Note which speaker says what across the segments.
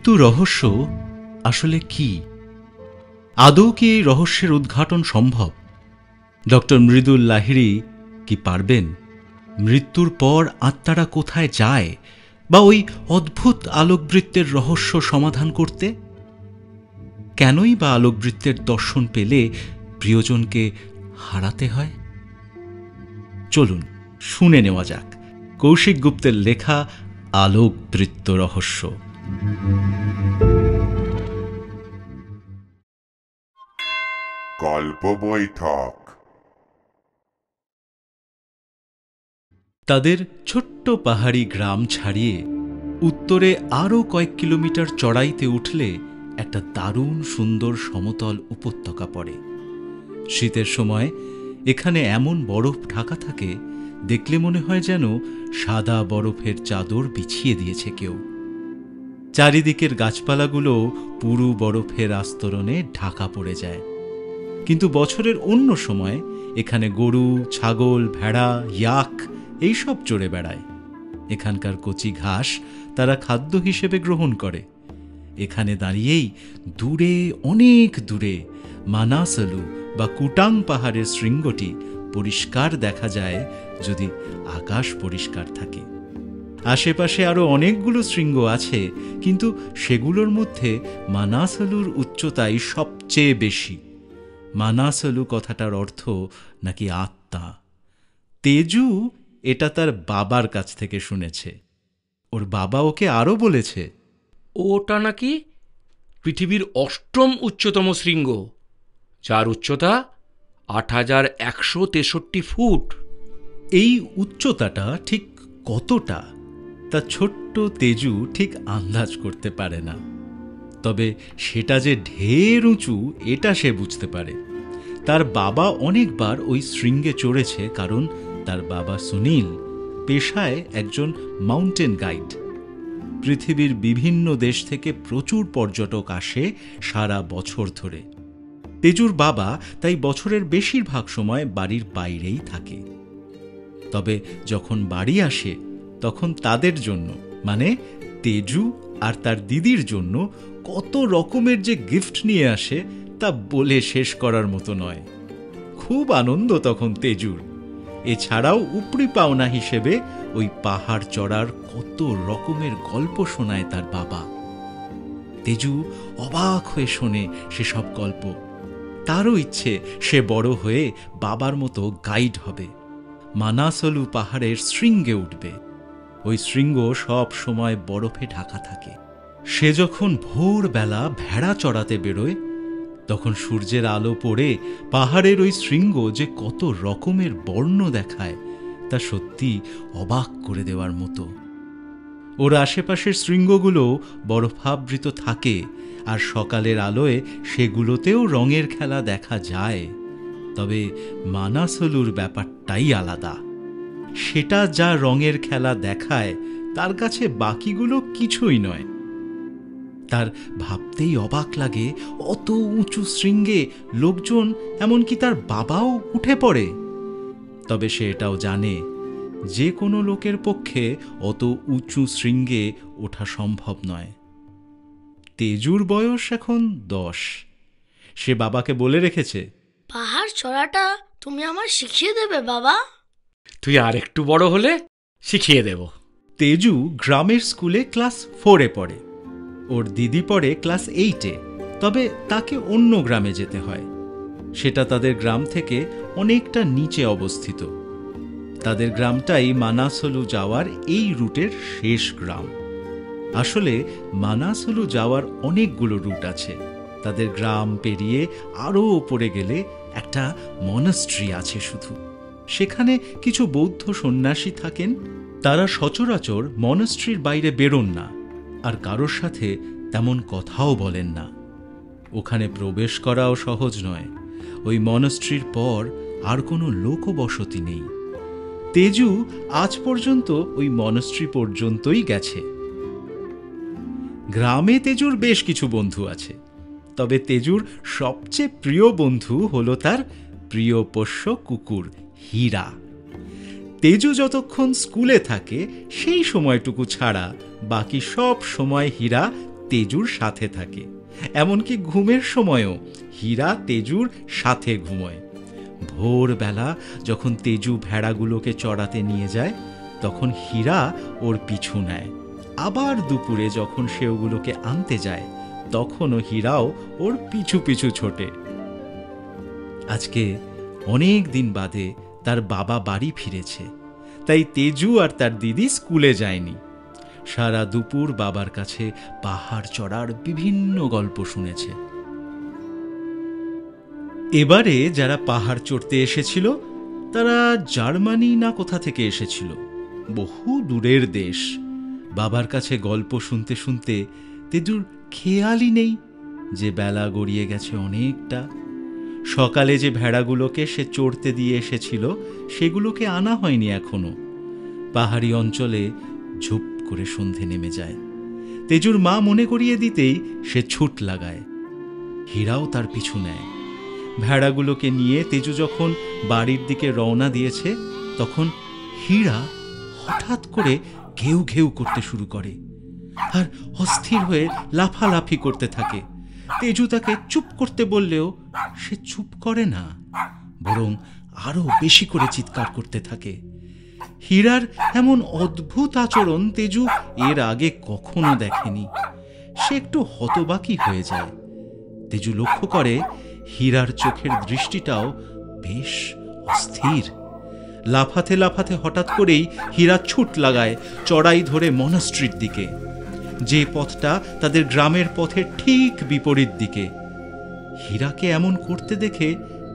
Speaker 1: মৃত্যু রহস্য আসলে কি? আদৌ কি এই রহস্যের উদ্ঘাটন সম্ভব? ডক্টর মৃদুল লাহিড়ী কি পারবেন? মৃত্যুর পর আত্মারা কোথায় যায় বা ওই অদ্ভুত আলোকবৃত্তের রহস্য সমাধান করতে? কেনই বা আলোকবৃত্তের দর্শন পেলে প্রিয়জনকে হারাতে হয়? চলুন শুনে নেওয়া যাক কৌশিক গুপ্তের লেখা আলোকবৃত্ত রহস্য।
Speaker 2: গল্প বৈঠক।
Speaker 1: তাদের ছোট্ট পাহাড়ি গ্রাম ছাড়িয়ে উত্তরে আরও কয়েক কিলোমিটার চড়াইতে উঠলে একটা দারুণ সুন্দর সমতল উপত্যকা পড়ে। শীতের সময় এখানে এমন বরফ ঢাকা থাকে, দেখলে মনে হয় যেন সাদা বরফের চাদর বিছিয়ে দিয়েছে কেউ। চারিদিকের গাছপালাগুলো পুরু বরফের আস্তরণে ঢাকা পড়ে যায়। কিন্তু বছরের অন্য সময় এখানে গরু, ছাগল, ভেড়া, ইয়াক এইসব চড়ে বেড়ায়। এখানকার কচি ঘাস তারা খাদ্য হিসেবে গ্রহণ করে। এখানে দাঁড়িয়েই দূরে, অনেক দূরে মানাসলু বা কুটাং পাহাড়ের শৃঙ্গটি পরিষ্কার দেখা যায়, যদি আকাশ পরিষ্কার থাকে। আশেপাশে আরও অনেকগুলো শৃঙ্গ আছে, কিন্তু সেগুলোর মধ্যে মানাসলুর উচ্চতাই সবচেয়ে বেশি। মানাসলু কথাটার অর্থ নাকি আত্মা। তেজু এটা তার বাবার কাছ থেকে শুনেছে। ওর বাবা ওকে আরও বলেছে
Speaker 3: ওটা নাকি পৃথিবীর অষ্টম উচ্চতম শৃঙ্গ, যার উচ্চতা ৮,১৬৩ ফুট।
Speaker 1: এই উচ্চতাটা ঠিক কতটা তা ছোট্ট তেজু ঠিক আন্দাজ করতে পারে না, তবে সেটা যে ঢের উঁচু এটা সে বুঝতে পারে। তার বাবা অনেকবার ওই শৃঙ্গে চড়েছে, কারণ তার বাবা সুনীল পেশায় একজন মাউন্টেন গাইড। পৃথিবীর বিভিন্ন দেশ থেকে প্রচুর পর্যটক আসে সারা বছর ধরে। তেজুর বাবা তাই বছরের বেশিরভাগ সময় বাড়ির বাইরেই থাকে। তবে যখন বাড়ি আসে তখন তাদের জন্য, মানে তেজু আর তার দিদির জন্য কত রকমের যে গিফট নিয়ে আসে তা বলে শেষ করার মতো নয়। খুব আনন্দ তখন তেজুর। এছাড়াও উপরি পাওনা হিসেবে ওই পাহাড় চড়ার কত রকমের গল্প শোনায় তার বাবা। তেজু অবাক হয়ে শোনে সেসব গল্প। তারও ইচ্ছে সে বড় হয়ে বাবার মতো গাইড হবে, মানাসলু পাহাড়ের শৃঙ্গে উঠবে। ওই শৃঙ্গ সব সময় বরফে ঢাকা থাকে। সে যখন ভোরবেলা ভেড়া চড়াতে বেরোয়, তখন সূর্যের আলো পড়ে পাহাড়ের ওই শৃঙ্গ যে কত রকমের বর্ণ দেখায় তা সত্যি অবাক করে দেওয়ার মতো। ওর আশেপাশের শৃঙ্গগুলো বরফাবৃত থাকে, আর সকালের আলোয় সেগুলোতেও রঙের খেলা দেখা যায়। তবে মানাসলুর ব্যাপারটাই আলাদা। সেটা যা রঙের খেলা দেখায় তার কাছে বাকিগুলো কিছুই নয়। তার ভাবতেই অবাক লাগে, অত উঁচু শৃঙ্গে লোকজন, এমনকি তার বাবাও উঠে পড়ে। তবে সে এটাও জানে যে কোনো লোকের পক্ষে অত উঁচু শৃঙ্গে ওঠা সম্ভব নয়। তেজুর বয়স এখন 10। সে বাবাকে বলে রেখেছে,
Speaker 4: পাহাড় চড়াটা তুমি আমার শিখিয়ে দেবে বাবা?
Speaker 3: তুই আর একটু বড় হলে শিখিয়ে দেব।
Speaker 1: তেজু গ্রামের স্কুলে ক্লাস 4-এ পড়ে। ওর দিদি পড়ে ক্লাস 8-এ, তবে তাকে অন্য গ্রামে যেতে হয়। সেটা তাদের গ্রাম থেকে অনেকটা নিচে অবস্থিত। তাদের গ্রামটাই মানাসলু যাওয়ার এই রুটের শেষ গ্রাম। আসলে মানাসলু যাওয়ার অনেকগুলো রুট আছে। তাদের গ্রাম পেরিয়ে আরও ওপরে গেলে একটা মনাস্ট্রি আছে শুধু। সেখানে কিছু বৌদ্ধ সন্ন্যাসী থাকেন। তারা সচরাচর মনাস্ট্রির বাইরে বেরোন না, আর কারোর সাথে তেমন কথাও বলেন না। ওখানে প্রবেশ করাও সহজ নয়। ওই মনাস্ট্রির পর আর কোনো লোকবসতি নেই। তেজু আজ পর্যন্ত ওই মনাস্ট্রি পর্যন্তই গেছে। গ্রামে তেজুর বেশ কিছু বন্ধু আছে, তবে তেজুর সবচেয়ে প্রিয় বন্ধু হলো তার প্রিয় পোষ্য কুকুর হীরা। তেজু যতক্ষণ স্কুলে থাকে সেই সময়টুকু ছাড়া বাকি সব সময় হীরা তেজুর সাথে থাকে। এমনকি ঘুমের সময়ও হীরা তেজুর সাথে ঘুমোয়। ভোরবেলা যখন তেজু ভেড়াগুলোকে চড়াতে নিয়ে যায়, তখন হীরা ওর পিছু নেয়। আবার দুপুরে যখন সে ওগুলোকে আনতে যায়, তখনও হীরাও ওর পিছু পিছু ছোটে। আজকে অনেক দিন বাদে তার বাবা বাড়ি ফিরেছে, তাই তেজু আর তার দিদি স্কুলে যায়নি। সারা দুপুর বাবার কাছে পাহাড় চড়ার বিভিন্ন গল্প শুনেছে। এবারে যারা পাহাড় চড়তে এসেছিল তারা জার্মানি না কোথা থেকে এসেছিল, বহু দূরের দেশ। বাবার কাছে গল্প শুনতে শুনতে তেজুর খেয়ালই নেই যে বেলা গড়িয়ে গেছে অনেকটা। সকালে যে ভেড়াগুলোকে সে চড়তে দিয়ে এসেছিল সেগুলোকে আনা হয়নি এখনো। পাহাড়ি অঞ্চলে ঝুপ করে সন্ধে নেমে যায়। তেজুর মা মনে করিয়ে দিতেই সে ছুট লাগায়। হীরাও তার পিছু নেয়। ভেড়াগুলোকে নিয়ে তেজু যখন বাড়ির দিকে রওনা দিয়েছে, তখন হীরা হঠাৎ করে ঘেউ ঘেউ করতে শুরু করে আর অস্থির হয়ে লাফালাফি করতে থাকে। তেজু তাকে চুপ করতে বললেও সে চুপ করে না, বরং আরো বেশি করে চিৎকার করতে থাকে। হীরার এমন অদ্ভুত আচরণ তেজু এর আগে কখনো দেখেনি। সে একটু হতবাকি হয়ে যায়। তেজু লক্ষ্য করে হীরার চোখের দৃষ্টিটাও বেশ অস্থির। লাফাতে লাফাতে হঠাৎ করেই হীরা ছুট লাগায় চড়াই ধরে মনাস্ট্রির দিকে, যে পথটা তাদের গ্রামের পথের ঠিক বিপরীত দিকে। হীরাকে এমন করতে দেখে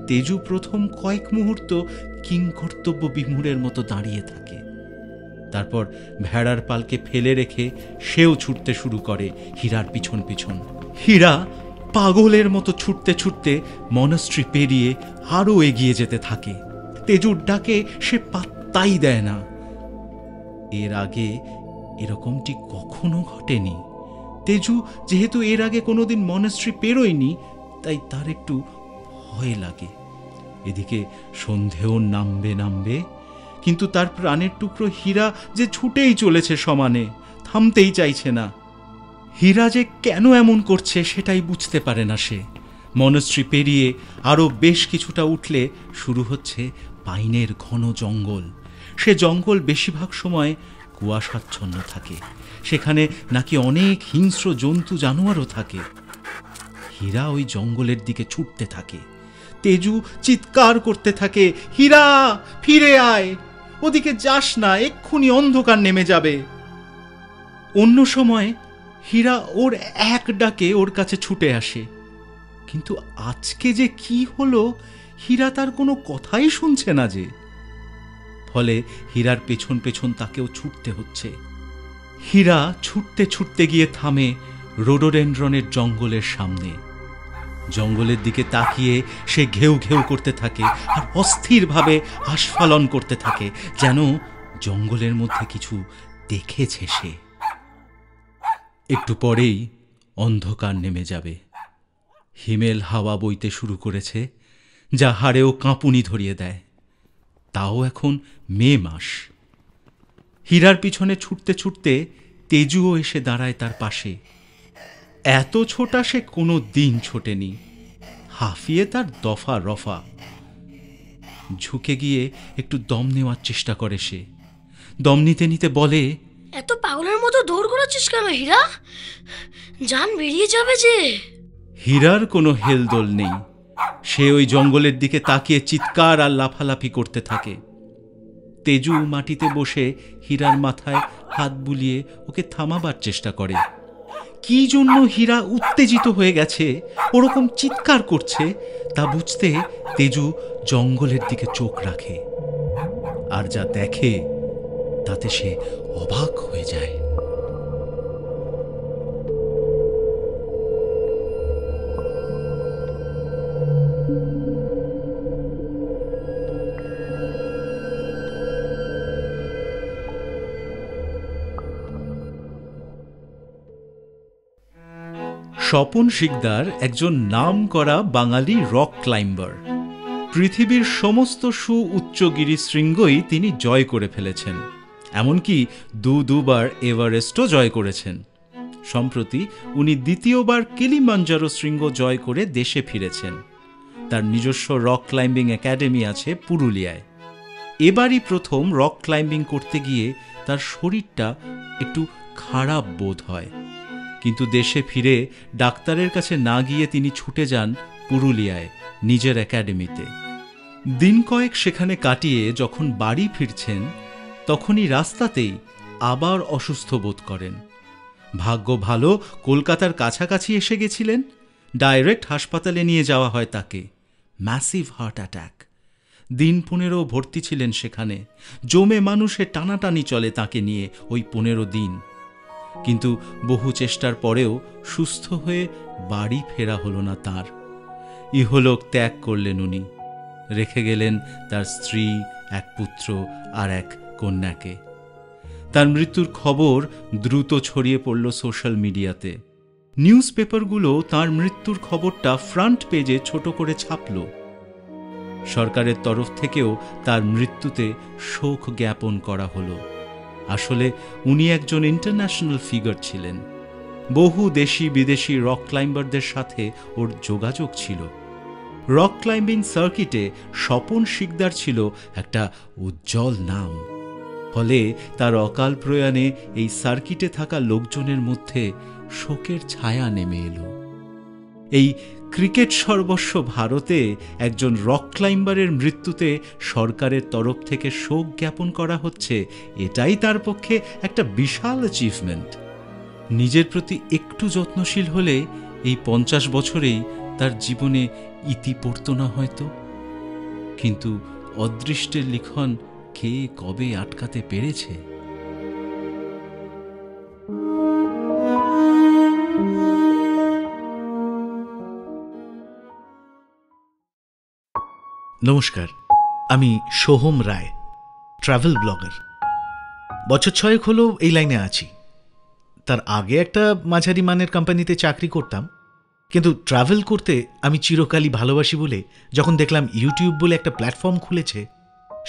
Speaker 1: তেজু প্রথম কয়েক মুহূর্ত কিংকর্তব্য বিমূঢ়ের মতো দাঁড়িয়ে থাকে। তারপর ভেড়ার পালকে ফেলে রেখে সেও ছুটতে শুরু করে হীরার পিছন পিছন। হীরা পাগলের মতো ছুটতে ছুটতে মনাস্ট্রি পেরিয়ে আরো এগিয়ে যেতে থাকে। তেজুর ডাকে সে পাত্তাই দেয় না। এর আগে এরকমটি কখনো ঘটেনি। তেজু যেহেতু এর আগে কোনোদিন মনাস্ট্রি পেরোয়নি, তাই তার একটু ভয় লাগে। এদিকে সন্ধেও নামবে নামবে, কিন্তু তার প্রাণের টুকরো হীরা যে ছুটেই চলেছে সমানে, থামতেই চাইছে না। হীরা যে কেন এমন করছে সেটাই বুঝতে পারে না সে। মনাস্ট্রি পেরিয়ে আরো বেশ কিছুটা উঠলে শুরু হচ্ছে পাইনের ঘন জঙ্গল। সে জঙ্গল বেশিরভাগ সময় কুয়াশাচ্ছন্ন থাকে। সেখানে নাকি অনেক হিংস্র জন্তু জানোয়ারও থাকে। হীরা ওই জঙ্গলের দিকে ছুটতে থাকে। তেজু চিৎকার করতে থাকে, হীরা ফিরে আয়, ওদিকে যাস না, এক্ষুনি অন্ধকার নেমে যাবে। অন্য সময় হীরা ওর এক ডাকে ওর কাছে ছুটে আসে, কিন্তু আজকে যে কি হলো হীরা তার কোনো কথাই শুনছে না যে। ফলে হীরার পেছন পেছন তাকেও ছুটতে হচ্ছে। হীরা ছুটতে ছুটতে গিয়ে থামে রোডোডেনড্রনের জঙ্গলের সামনে। জঙ্গলের দিকে তাকিয়ে সে ঘেউ ঘেউ করতে থাকে আর অস্থিরভাবে আস্ফালন করতে থাকে, যেন জঙ্গলের মধ্যে কিছু দেখেছে সে। একটু পরেই অন্ধকার নেমে যাবে। হিমেল হাওয়া বইতে শুরু করেছে, যা হাড়েও কাঁপুনি ধরিয়ে দেয়। তাও এখন মে মাস। হীরার পিছনে ছুটতে ছুটতে তেজুও এসে দাঁড়ায় তার পাশে। এত ছোটা সে কোনো দিন ছোটেনি। হাঁফিয়ে তার দফা রফা। ঝুঁকে গিয়ে একটু দম নেওয়ার চেষ্টা করে সে। দম নিতে নিতে বলে,
Speaker 4: এত পাগলের মতো দৌড় করাচ্ছিস কেন হীরা? জান বেরিয়ে যাবে যে।
Speaker 1: হীরার কোনো হেলদোল নেই। সে ওই জঙ্গলের দিকে তাকিয়ে চিৎকার আর লাফালাফি করতে থাকে। তেজু মাটিতে বসে হীরার মাথায় হাত বুলিয়ে ওকে থামাবার চেষ্টা করে। কি জন্য হীরা উত্তেজিত হয়ে গেছে, ওরকম চিৎকার করছে, তা বুঝতে তেজু জঙ্গলের দিকে চোখ রাখে। আর যা দেখে তাতে সে অবাক হয়ে যায়। স্বপন শিকদার একজন নামকরা বাঙালি রক ক্লাইম্বার। পৃথিবীর সমস্ত সুউচ্চ গিরিশৃঙ্গই তিনি জয় করে ফেলেছেন। এমনকি দুবার এভারেস্টও জয় করেছেন। সম্প্রতি উনি দ্বিতীয়বার কিলিমাঞ্জারো শৃঙ্গ জয় করে দেশে ফিরেছেন। তার নিজস্ব রক ক্লাইম্বিং একাডেমি আছে পুরুলিয়ায়। এবারই প্রথম রক ক্লাইম্বিং করতে গিয়ে তার শরীরটা একটু খারাপ বোধ হয়, কিন্তু দেশে ফিরে ডাক্তারের কাছে না গিয়ে তিনি ছুটে যান পুরুলিয়ায় নিজের একাডেমিতে। দিন কয়েক সেখানে কাটিয়ে যখন বাড়ি ফিরছেন তখনই রাস্তাতেই আবার অসুস্থ বোধ করেন। ভাগ্য ভালো কলকাতার কাছাকাছি এসে গেছিলেন, ডাইরেক্ট হাসপাতালে নিয়ে যাওয়া হয় তাকে। Massive heart attack. দিন 15 ভর্তি ছিলেন সেখানে, জমে মানুষের টানাটানি চলে তাকে নিয়ে ওই 15 দিন। কিন্তু বহু চেষ্টার পরেও সুস্থ হয়ে বাড়ি ফেরা হলো না তার। ইহলোক ত্যাগ করলেন উনি, রেখে গেলেন তার স্ত্রী, এক পুত্র আর এক কন্যাকে। তার মৃত্যুর খবর দ্রুত ছড়িয়ে পড়ল সোশ্যাল মিডিয়াতে। নিউজ পেপারগুলো তার মৃত্যুর খবরটা ফ্রন্ট পেজে ছোট করে ছাপল। সরকারের তরফ থেকেও তার মৃত্যুতে শোক জ্ঞাপন করা হলো। আসলে উনি একজন ইন্টারন্যাশনাল ফিগার ছিলেন। বহু দেশি বিদেশি রক ক্লাইম্বারদের সাথে ওর যোগাযোগ ছিল। রক ক্লাইম্বিং সার্কিটে স্বপন শিকদার ছিল একটা উজ্জ্বল নাম। ফলে তার অকাল প্রয়াণে এই সার্কিটে থাকা লোকজনের মধ্যে শোকের ছায়া নেমে এলো। এই ক্রিকেট সর্বস্ব ভারতে একজন রক ক্লাইম্বারের মৃত্যুতে সরকারের তরফ থেকে শোক জ্ঞাপন করা হচ্ছে, এটাই তার পক্ষে একটা বিশাল অ্যাচিভমেন্ট। নিজের প্রতি একটু যত্নশীল হলে এই 50 বছরেই তার জীবনে ইতি পড়ত না হয়তো। কিন্তু অদৃষ্টের লিখন কে কবে আটকাতে পেরেছে?
Speaker 2: নমস্কার, আমি সোহম রায়, ট্রাভেল ব্লগার। বছর 6 হলো এই লাইনে আছি। তার আগে একটা মাঝারি মানের কোম্পানিতে চাকরি করতাম, কিন্তু ট্রাভেল করতে আমি চিরকালই ভালোবাসি বলে যখন দেখলাম ইউটিউব বলে একটা প্ল্যাটফর্ম খুলেছে,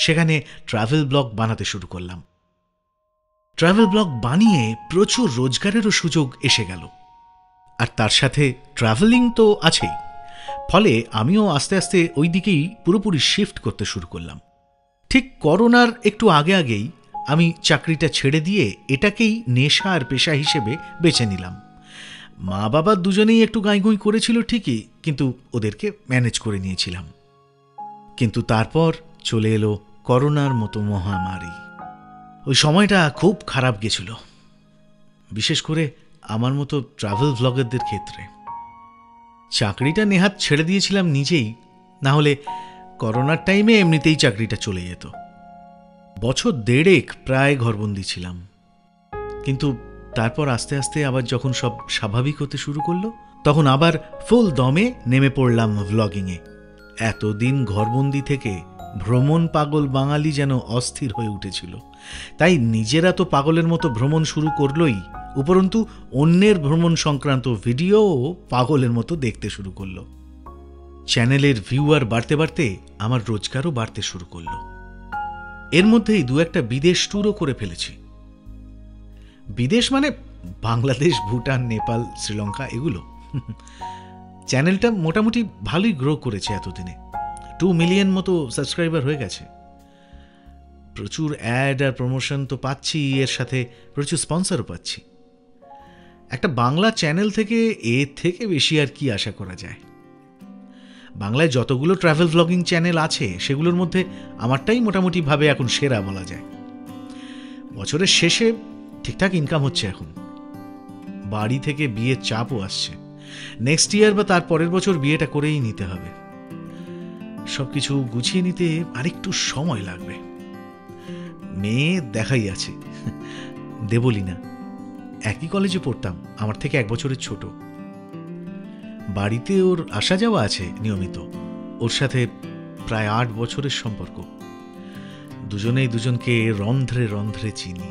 Speaker 2: সেখানে ট্রাভেল ব্লগ বানাতে শুরু করলাম। ট্রাভেল ব্লগ বানিয়ে প্রচুর রোজগারেরও সুযোগ এসে গেল, আর তার সাথে ট্রাভেলিং তো আছেই। ফলে আমিও আস্তে আস্তে ওই দিকেই পুরোপুরি শিফট করতে শুরু করলাম। ঠিক করোনার একটু আগে আগেই আমি চাকরিটা ছেড়ে দিয়ে এটাকেই নেশা আর পেশা হিসেবে বেছে নিলাম। মা বাবা দুজনেই একটু গাঁইগুঁই করেছিল ঠিকই, কিন্তু ওদেরকে ম্যানেজ করে নিয়েছিলাম। কিন্তু তারপর চলে এলো করোনার মতো মহামারী। ওই সময়টা খুব খারাপ গেছিল, বিশেষ করে আমার মতো ট্রাভেল ব্লগারদের ক্ষেত্রে। চাকরিটা নেহাত ছেড়ে দিয়েছিলাম নিজেই, না হলে করোনার টাইমে এমনিতেই চাকরিটা চলে যেত। বছর 1.5 প্রায় ঘরবন্দি ছিলাম। কিন্তু তারপর আস্তে আস্তে আবার যখন সব স্বাভাবিক হতে শুরু করলো, তখন আবার ফুল দমে নেমে পড়লাম ভ্লগিংয়ে। এতদিন ঘরবন্দি থেকে ভ্রমণ পাগল বাঙালি যেন অস্থির হয়ে উঠেছিল। তাই নিজেরা তো পাগলের মতো ভ্রমণ শুরু করলোই, উপরন্তু অন্যের ভ্রমণ সংক্রান্ত ভিডিওও পাগলের মতো দেখতে শুরু করলো। চ্যানেলের ভিউয়ার বাড়তে বাড়তে আমার রোজগারও বাড়তে শুরু করলো। এর মধ্যেই 2-1টা বিদেশ ট্যুরও করে ফেলেছি। বিদেশ মানে বাংলাদেশ, ভুটান, নেপাল, শ্রীলঙ্কা, এগুলো। চ্যানেলটা মোটামুটি ভালোই গ্রো করেছে এতদিনে। 2 মিলিয়ন মতো সাবস্ক্রাইবার হয়ে গেছে। প্রচুর অ্যাড আর প্রমোশন তো পাচ্ছি, এর সাথে প্রচুর স্পন্সরও পাচ্ছি। একটা বাংলা চ্যানেল থেকে এর থেকে বেশি আর কি আশা করা যায়? বাংলায় যতগুলো ট্রাভেল ব্লগিং চ্যানেল আছে সেগুলোর মধ্যে আমারটাই মোটামুটি ভাবে এখন সেরা বলা যায়। বছরের শেষে ঠিকঠাক ইনকাম হচ্ছে এখন। বাড়ি থেকে বিয়ের চাপও আসছে। নেক্সট ইয়ার বা তার পরের বছর বিয়েটা করেই নিতে হবে। সবকিছু গুছিয়ে নিতে আরেকটু সময় লাগবে। মেয়ে দেখাই আছে, দেবলীনা। একই কলেজে পড়তাম, আমার থেকে 1 বছরের ছোট। বাড়িতে ওর আসা যাওয়া আছে নিয়মিত। ওর সাথে প্রায় 8 বছরের সম্পর্ক। দুজনেই দুজনকে রন্ধ্রে রন্ধ্রে চিনি।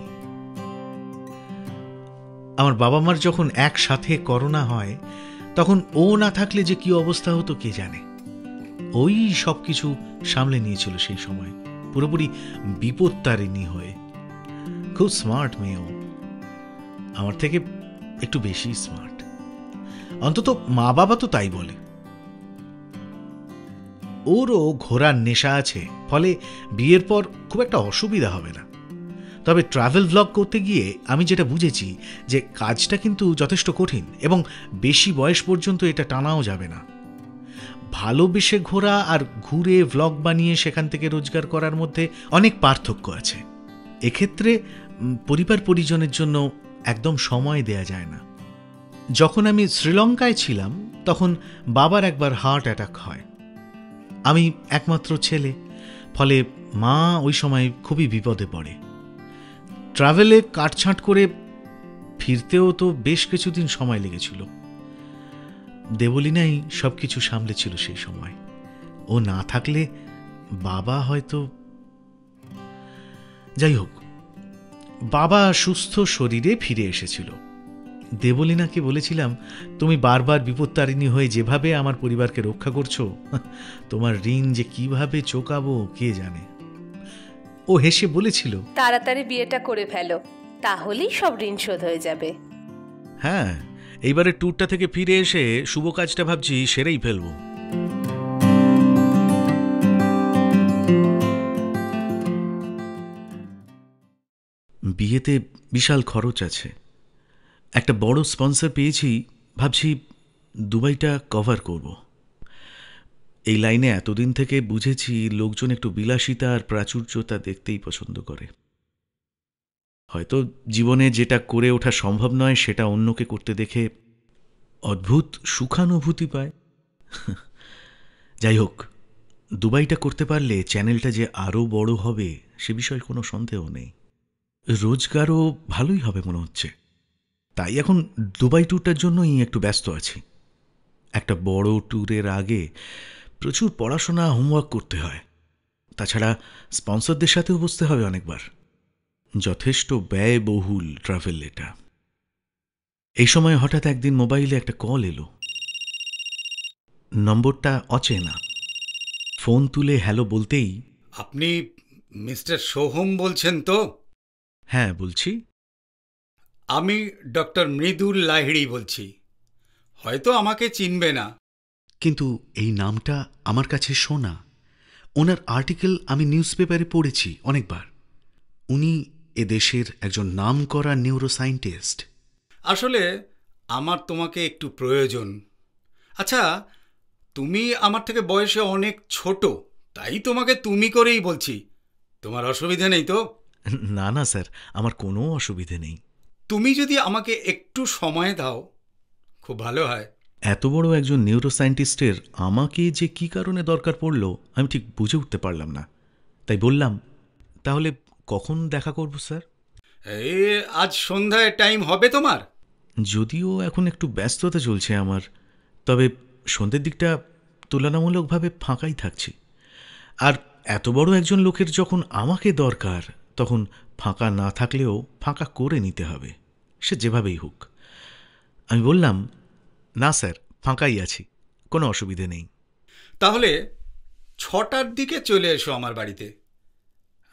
Speaker 2: আমার বাবা মার যখন একসাথে করোনা হয়, তখন ও না থাকলে যে কি অবস্থা হতো কে জানে। ওই সব কিছু সামলে নিয়েছিল সেই সময়, পুরোপুরি বিপত্তারিণী হয়ে। খুব স্মার্ট মেয়ে ও, আমার থেকে একটু বেশি স্মার্ট। অন্তত মা বাবা তো তাই বলে। ওরও ঘোরার নেশা আছে, ফলে বিয়ের পর খুব একটা অসুবিধা হবে না। তবে ট্রাভেল ভ্লগ করতে গিয়ে আমি যেটা বুঝেছি যে কাজটা কিন্তু যথেষ্ট কঠিন এবং বেশি বয়স পর্যন্ত এটা টানাও যাবে না। ভালোবেসে ঘোরা আর ঘুরে ভ্লগ বানিয়ে সেখান থেকে রোজগার করার মধ্যে অনেক পার্থক্য আছে। এক্ষেত্রে পরিবার পরিজনের জন্য একদম সময় দেয়া যায় না। যখন আমি শ্রীলঙ্কায় ছিলাম তখন বাবার একবার হার্ট অ্যাটাক হয়। আমি একমাত্র ছেলে, ফলে মা ওই সময় খুবই বিপদে পড়ে। ট্রাভেলে কাটছাঁট করে ফিরতেও তো বেশ কিছুদিন সময় লেগেছিল। দেবলীনাই সব কিছু সামলেছিল সেই সময়। ও না থাকলে বাবা হয়তো... যাই হোক, বাবা সুস্থ শরীরে ফিরে এসেছিল। দেবলীনাকে বলেছিলাম, তুমি বারবার বিপত্তারিণী হয়ে যেভাবে আমার পরিবারকে রক্ষা করছো, তোমার ঋণ যে কিভাবে চোকাবো কে জানে। ও হেসে বলেছিল,
Speaker 5: তাড়াতাড়ি বিয়েটা করে ফেলো, তাহলেই সব ঋণ শোধ হয়ে যাবে।
Speaker 2: হ্যাঁ, এইবারে ট্যুরটা থেকে ফিরে এসে শুভ কাজটা ভাবছি সেরেই ফেলবো। বিয়েতে বিশাল খরচ আছে। একটা বড় স্পন্সর পেয়েছি, ভাবছি দুবাইটা কভার করব। এই লাইনে এতদিন থেকে বুঝেছি লোকজন একটু বিলাসিতা আর প্রাচুর্যতা দেখতেই পছন্দ করে। হয়তো জীবনে যেটা করে ওঠা সম্ভব নয় সেটা অন্যকে করতে দেখে অদ্ভুত সুখানুভূতি পায়। যাই হোক, দুবাইটা করতে পারলে চ্যানেলটা যে আরও বড় হবে সে বিষয়ে কোনো সন্দেহ নেই। রোজগারও ভালোই হবে মনে হচ্ছে। তাই এখন দুবাই ট্যুরটার জন্যই একটু ব্যস্ত আছি। একটা বড় ট্যুরের আগে প্রচুর পড়াশোনা, হোমওয়ার্ক করতে হয়। তাছাড়া স্পন্সরদের সাথেও বসতে হবে অনেকবার। যথেষ্ট ব্যয়বহুল ট্রাভেল এটা। এই সময় হঠাৎ একদিন মোবাইলে একটা কল এলো। নম্বরটা অচেনা। ফোন তুলে হ্যালো বলতেই,
Speaker 6: আপনি মিস্টার সোহম বলছেন তো?
Speaker 2: হ্যাঁ বলছি।
Speaker 6: আমি ডক্টর মৃদুল লাহিড়ী বলছি। হয়তো আমাকে চিনবে না।
Speaker 2: কিন্তু এই নামটা আমার কাছে শোনা। ওনার আর্টিকেল আমি নিউজ পেপারে পড়েছি অনেকবার। উনি এদেশের একজন নামকরা নিউরোসায়েন্টিস্ট।
Speaker 6: আসলে আমার তোমাকে একটু প্রয়োজন। আচ্ছা, তুমি আমার থেকে বয়সে অনেক ছোট, তাই তোমাকে তুমি করেই বলছি। তোমার অসুবিধে নেই তো?
Speaker 2: না না স্যার, আমার কোনো অসুবিধে নেই।
Speaker 6: তুমি যদি আমাকে একটু সময় দাও খুব ভালো হয়।
Speaker 2: এত বড় একজন নিউরোসায়েন্টিস্টের আমাকে যে কি কারণে দরকার পড়ল আমি ঠিক বুঝে উঠতে পারলাম না। তাই বললাম, তাহলে কখন দেখা করব স্যার?
Speaker 6: আজ সন্ধ্যায় টাইম হবে তোমার?
Speaker 2: যদিও এখন একটু ব্যস্ততা চলছে আমার, তবে সন্ধ্যের দিকটা তুলনামূলকভাবে ফাঁকাই থাকছি। আর এত বড় একজন লোকের যখন আমাকে দরকার, তখন ফাঁকা না থাকলেও ফাঁকা করে নিতে হবে, সে যেভাবেই হোক। আমি বললাম, না স্যার, ফাঁকাই আছি, কোনো অসুবিধে নেই।
Speaker 6: তাহলে 6টার দিকে চলে এসো আমার বাড়িতে।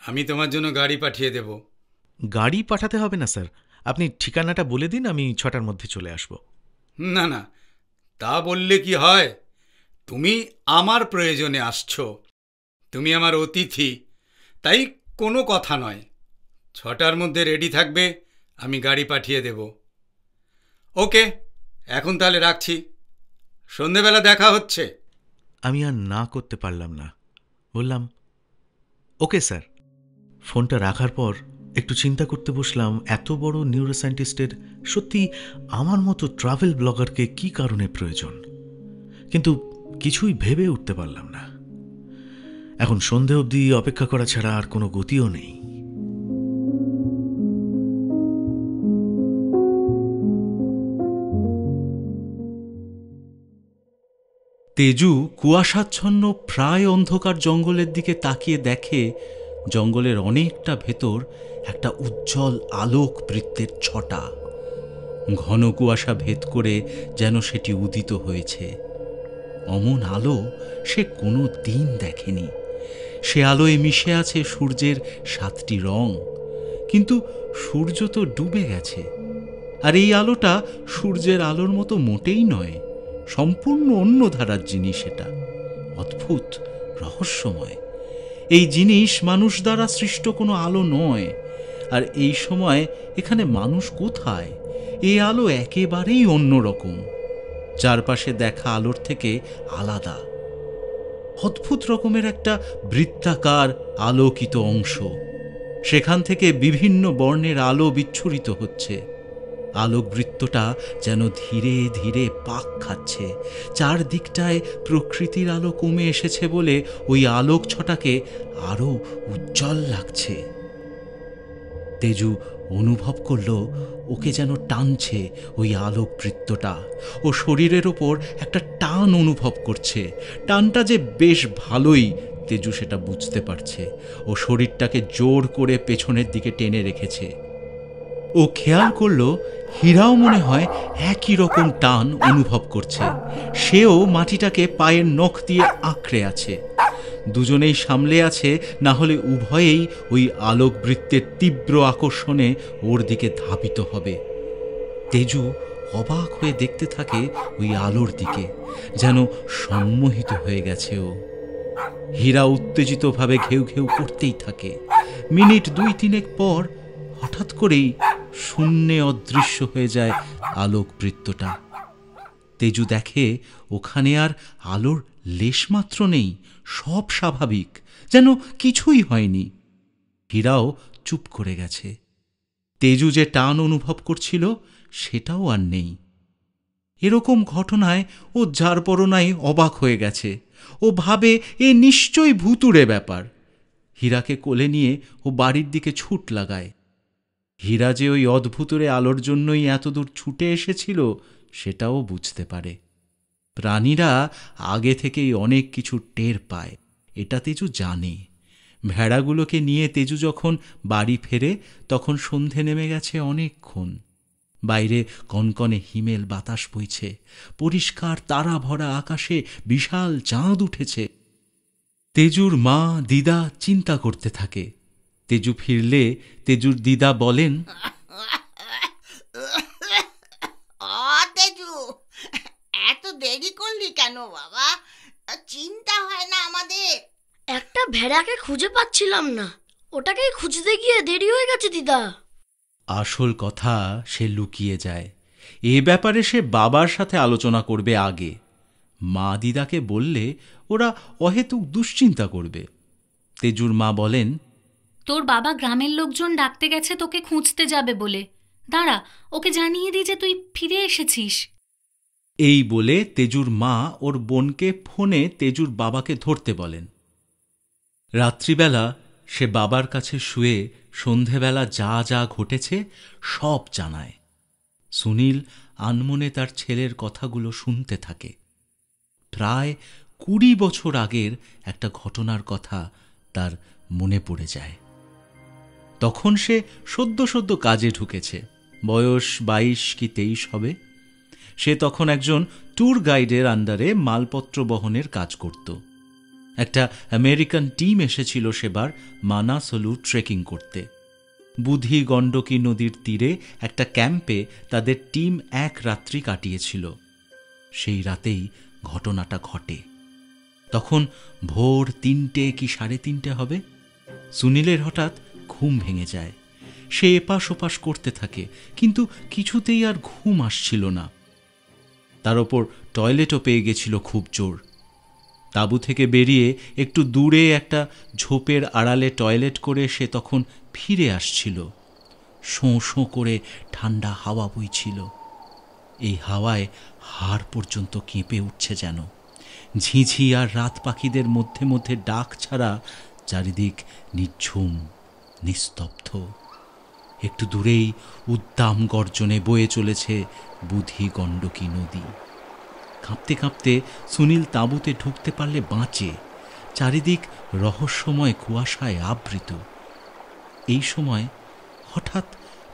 Speaker 6: আমি তোমার জন্য গাড়ি পাঠিয়ে দেব।
Speaker 2: গাড়ি পাঠাতে হবে না স্যার, আপনি ঠিকানাটা বলে দিন, আমি 6টার মধ্যে চলে আসব।
Speaker 6: না না, তা বললে কি হয়? তুমি আমার প্রয়োজনে আসছো, তুমি আমার অতিথি, তাই কোনো কথা নয়। 6টার মধ্যে রেডি থাকবে, আমি গাড়ি পাঠিয়ে দেব। ওকে, এখন তাহলে রাখছি, সন্ধেবেলা দেখা হচ্ছে।
Speaker 2: আমি আর না করতে পারলাম না, বললাম, ওকে স্যার। ফোনটা রাখার পর একটু চিন্তা করতে বসলাম, এত বড় নিউরোসায়েন্টিস্টের সত্যি আমার মতো ট্রাভেল ব্লগারকে কি কারণে প্রয়োজন। কিন্তু কিছুই ভেবে উঠতে পারলাম না। এখন সন্ধে অবধি অপেক্ষা করা ছাড়া আর কোনো গতিও নেই।
Speaker 1: তেজু কুয়াশাচ্ছন্ন প্রায় অন্ধকার জঙ্গলের দিকে তাকিয়ে দেখে জঙ্গলের অনেকটা ভেতর একটা উজ্জ্বল আলোক বৃত্তের ছটা। ঘন কুয়াশা ভেদ করে যেন সেটি উদিত হয়েছে। অমন আলো সে কোনো দিন দেখেনি। সে আলোয় মিশে আছে সূর্যের 7টি রং, কিন্তু সূর্য তো ডুবে গেছে। আর এই আলোটা সূর্যের আলোর মতো মোটেই নয়, সম্পূর্ণ অন্য ধারার জিনিস। এটা অদ্ভুত, রহস্যময়। এই জিনিস মানুষ দ্বারা সৃষ্ট কোনো আলো নয়। আর এই সময় এখানে মানুষ কোথায়? এই আলো একেবারেই অন্যরকম, চারপাশে দেখা আলোর থেকে আলাদা। অদ্ভুত রকমের একটা বৃত্তাকার আলোকিত অংশ, সেখান থেকে বিভিন্ন বর্ণের আলো বিচ্ছুরিত হচ্ছে। আলোকবৃত্তটা যেন ধীরে ধীরে পাক খাচ্ছে। চারদিকটায় প্রকৃতির আলো কমে এসেছে বলে ওই আলোক ছটাকে আরো উজ্জ্বল লাগছে। তেজু অনুভব করল ওকে যেন টানছে ওই আলোকবৃত্তটা। ও শরীরের ওপর একটা টান অনুভব করছে। টানটা যে বেশ ভালোই, তেজু সেটা বুঝতে পারছে। ও শরীরটাকে জোর করে পেছনের দিকে টেনে রেখেছে। ও খেয়াল করল হীরাও মনে হয় একই রকম টান অনুভব করছে। সেও মাটিটাকে পায়ের নখ দিয়ে আঁকড়ে আছে। দুজনেই সামলে আছে, না হলে উভয়েই ওই আলোকবৃত্তের তীব্র আকর্ষণে ওর দিকে ধাবিত হবে। তেজু অবাক হয়ে দেখতে থাকে ওই আলোর দিকে, যেন সম্মোহিত হয়ে গেছে ও। হীরা উত্তেজিতভাবে ঘেউ ঘেউ করতেই থাকে। মিনিট 2-3 পর হঠাৎ করেই শূন্যে অদৃশ্য হয়ে যায় আলোকবৃত্তটা। তেজু দেখে ওখানে আর আলোর লেশমাত্র নেই, সব স্বাভাবিক, যেন কিছুই হয়নি। হীরাও চুপ করে গেছে। তেজু যে টান অনুভব করছিল সেটাও আর নেই। এরকম ঘটনায় ও যার পরনাই অবাক হয়ে গেছে। ও ভাবে এ নিশ্চয়ই ভুতুড়ে ব্যাপার। হীরাকে কোলে নিয়ে ও বাড়ির দিকে ছুট লাগায়। হীরা যে ওই অদ্ভুতুরে আলোর জন্যই এতদূর ছুটে এসেছিল সেটাও বুঝতে পারে। প্রাণীরা আগে থেকেই অনেক কিছু টের পায়, এটা তেজু জানে। ভেড়াগুলোকে নিয়ে তেজু যখন বাড়ি ফেরে তখন সন্ধে নেমে গেছে অনেকক্ষণ। বাইরে কনকনে হিমেল বাতাস বইছে, পরিষ্কার তারা ভরা আকাশে বিশাল চাঁদ উঠেছে। তেজুর মা দিদা চিন্তা করতে থাকে। তেজু ফিরলে তেজুর দিদা বলেন,
Speaker 7: তেজু, এত দেরি করলি কেন বাবা? চিন্তা হয় না আমাদের?
Speaker 4: একটা ভেড়াকে খুঁজে পাচ্ছিলাম না, ওটাকেই খুঁজতে গিয়ে দেরি হয়ে গেছে দিদা।
Speaker 1: আসল কথা সে লুকিয়ে যায়। এ ব্যাপারে সে বাবার সাথে আলোচনা করবে আগে। মা দিদাকে বললে ওরা অহেতুক দুশ্চিন্তা করবে। তেজুর মা বলেন,
Speaker 8: তোর বাবা গ্রামের লোকজন ডাকতে গেছে তোকে খুঁজতে যাবে বলে। দাঁড়া, ওকে জানিয়ে দি যে তুই ফিরে এসেছিস।
Speaker 1: এই বলে তেজুর মা ওর বোনকে ফোনে তেজুর বাবাকে ধরতে বলেন। রাত্রিবেলা সে বাবার কাছে শুয়ে সন্ধেবেলা যা যা ঘটেছে সব জানায়। সুনীল আনমনে তার ছেলের কথাগুলো শুনতে থাকে। প্রায় 20 বছর আগের একটা ঘটনার কথা তার মনে পড়ে যায়। তখন সে সদ্য সদ্য কাজে ঢুকেছে, বয়স 22 কি 23 হবে। সে তখন একজন ট্যুর গাইডের আন্ডারে মালপত্র বহনের কাজ করত। একটা আমেরিকান টিম এসেছিল সেবার মানাসলু ট্রেকিং করতে। বুধি গণ্ডকী নদীর তীরে একটা ক্যাম্পে তাদের টিম 1 রাত্রি কাটিয়েছিল। সেই রাতেই ঘটনাটা ঘটে। তখন ভোর 3টে কি 3:30 হবে। সুনীলের হঠাৎ ঘুম ভেঙে যায়। সে এপাশ ওপাশ করতে থাকে, কিন্তু কিছুতেই আর ঘুম আসছিল না। তার ওপর টয়লেটও পেয়ে গেছিল খুব জোর। তাঁবু থেকে বেরিয়ে একটু দূরে একটা ঝোপের আড়ালে টয়লেট করে সে তখন ফিরে আসছিল। শোঁ শোঁ করে ঠান্ডা হাওয়া বইছিল। এই হাওয়ায় হাড় পর্যন্ত কেঁপে উঠছে যেন। ঝিঝি আর রাত পাখিদের মধ্যে মধ্যে ডাক ছাড়া চারিদিক নিঝুম, নিস্তব্ধ। একটু দূরেই উদ্দাম গর্জনে বয়ে চলেছে বুধি গণ্ডকী নদী। কাঁপতে কাঁপতে সুনীল তাঁবুতে ঢুকতে পারলে বাঁচে। চারিদিক রহস্যময় কুয়াশায় আবৃত। এই সময় হঠাৎ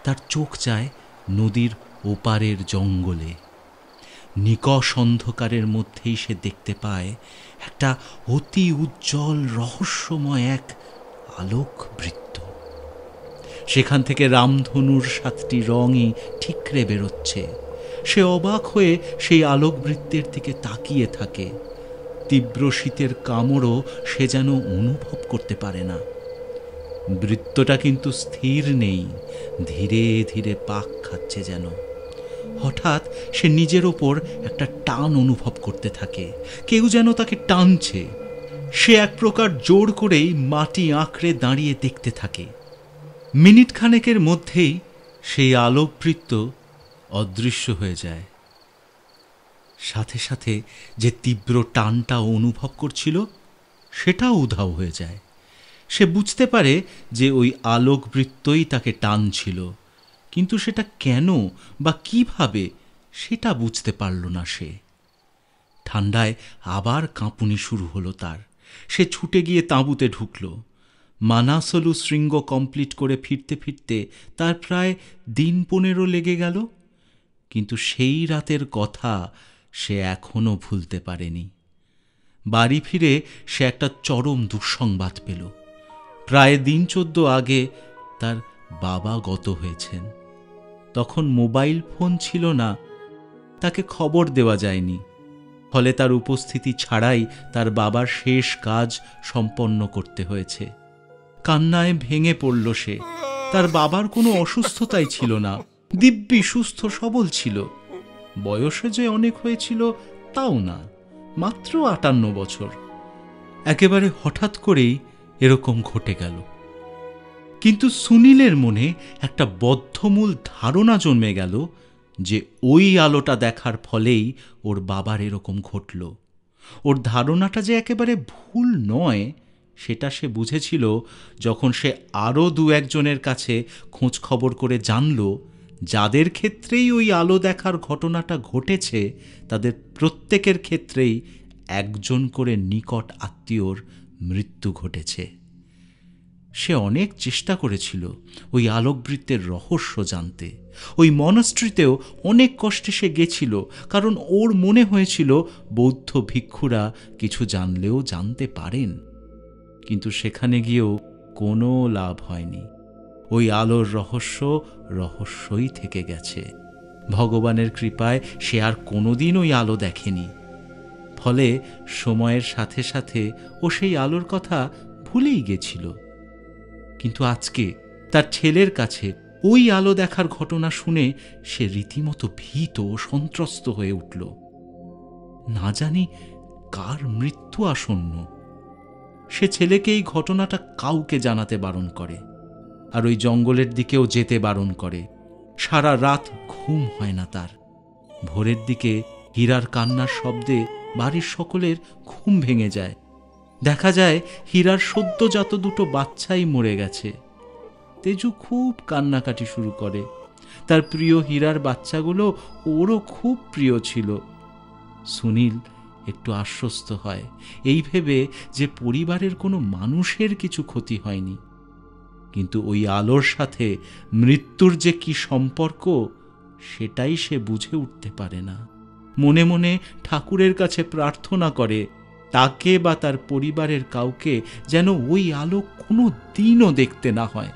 Speaker 1: তার চোখ যায় নদীর ওপারের জঙ্গলে। নিকষ অন্ধকারের মধ্যেই সে দেখতে পায় একটা অতি উজ্জ্বল রহস্যময় এক আলোক বৃত্ত। সেখান থেকে রামধনুর 7টি রঙই ঠিকরে বেরোচ্ছে। সে অবাক হয়ে সেই আলোকবৃত্তের দিকে তাকিয়ে থাকে। তীব্র শীতের কামড়ও সে যেন অনুভব করতে পারে না। বৃত্তটা কিন্তু স্থির নেই, ধীরে ধীরে পাক খাচ্ছে যেন। হঠাৎ সে নিজের ওপর একটা টান অনুভব করতে থাকে, কেউ যেন তাকে টানছে। সে এক প্রকার জোর করেই মাটি আঁকড়ে দাঁড়িয়ে দেখতে থাকে। মিনিট খানেকের মধ্যেই সেই আলোকবৃত্ত অদৃশ্য হয়ে যায়। সাথে সাথে যে তীব্র টানটা অনুভব করছিল সেটাও উধাও হয়ে যায়। সে বুঝতে পারে যে ওই আলোকবৃত্তই তাকে টানছিল, কিন্তু সেটা কেন বা কিভাবে সেটা বুঝতে পারল না সে। ঠান্ডায় আবার কাঁপুনি শুরু হলো তার। সে ছুটে গিয়ে তাঁবুতে ঢুকল। মানাসলু শৃঙ্গ কমপ্লিট করে ফিরতে ফিরতে তার প্রায় দিন 15 লেগে গেল। কিন্তু সেই রাতের কথা সে এখনো ভুলতে পারেনি। বাড়ি ফিরে সে একটা চরম দুঃসংবাদ পেল। প্রায় দিন 14 আগে তার বাবা গত হয়েছেন। তখন মোবাইল ফোন ছিল না, তাকে খবর দেওয়া যায়নি। ফলে তার উপস্থিতি ছাড়াই তার বাবার শেষ কাজ সম্পন্ন করতে হয়েছে। কান্নায় ভেঙে পড়ল সে। তার বাবার কোনো অসুস্থতাই ছিল না, দিব্যি সুস্থ সবল ছিল। বয়সে যে অনেক হয়েছিল তাও না, মাত্র 58 বছর। একেবারে হঠাৎ করেই এরকম ঘটে গেল। কিন্তু সুনীলের মনে একটা বদ্ধমূল ধারণা জন্মে গেল যে ওই আলোটা দেখার ফলেই ওর বাবার এরকম ঘটল। ওর ধারণাটা যে একেবারে ভুল নয় সেটা সে বুঝেছিল যখন সে আরও 2-1 জনের কাছে খোঁজ খবর করে জানল যাদের ক্ষেত্রেই ওই আলো দেখার ঘটনাটা ঘটেছে তাদের প্রত্যেকের ক্ষেত্রেই একজন করে নিকট আত্মীয়র মৃত্যু ঘটেছে। সে অনেক চেষ্টা করেছিল ওই আলোকবৃত্তের রহস্য জানতে। ওই মনস্ট্রিতেও অনেক কষ্টে সে গেছিল, কারণ ওর মনে হয়েছিল বৌদ্ধ ভিক্ষুরা কিছু জানলেও জানতে পারেন। কিন্তু সেখানে গিয়েও কোনো লাভ হয়নি। ওই আলোর রহস্য রহস্যই থেকে গেছে। ভগবানের কৃপায় সে আর কোনোদিন ওই আলো দেখেনি। ফলে সময়ের সাথে সাথে ও সেই আলোর কথা ভুলেই গেছিল। কিন্তু আজকে তার ছেলের কাছে ওই আলো দেখার ঘটনা শুনে সে রীতিমতো ভীত ও সন্ত্রস্ত হয়ে উঠল। না জানি কার মৃত্যু আসন্ন। সে ছেলেকে এই ঘটনাটা কাউকে জানাতে বারণ করে, আর ওই জঙ্গলের দিকেও যেতে বারণ করে। সারা রাত ঘুম হয় না তার। ভোরের দিকে হীরার কান্নার শব্দে বাড়ির সকলের ঘুম ভেঙে যায়। দেখা যায় হীরার সদ্যজাত 2 বাচ্চাই মরে গেছে। তেজু খুব কান্নাকাটি শুরু করে। তার প্রিয় হীরার বাচ্চাগুলো ওরও খুব প্রিয় ছিল। সুনীল একটু আশ্বস্ত হয় এই ভেবে যে পরিবারের কোনো মানুষের কিছু ক্ষতি হয়নি। কিন্তু ওই আলোর সাথে মৃত্যুর যে কি সম্পর্ক সেটাই সে বুঝে উঠতে পারে না। মনে মনে ঠাকুরের কাছে প্রার্থনা করে তাকে বা তার পরিবারের কাউকে যেন ওই আলো কোনো দিনও দেখতে না হয়।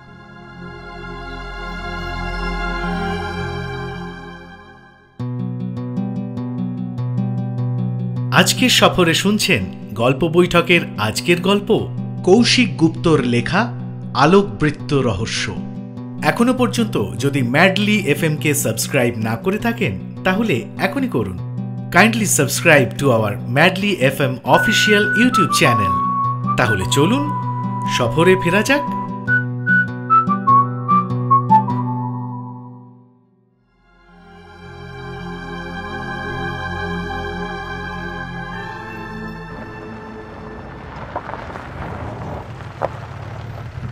Speaker 2: আজকের সফরে শুনছেন গল্প বৈঠকের আজকের গল্প কৌশিক গুপ্তর লেখা আলোকবৃত্ত রহস্য। এখনো পর্যন্ত যদি ম্যাডলি FM কে সাবস্ক্রাইব না করে থাকেন তাহলে এখনই করুন। Kindly subscribe to our madly FM official YouTube channel. তাহলে চলুন সফরে ফেরা যাক।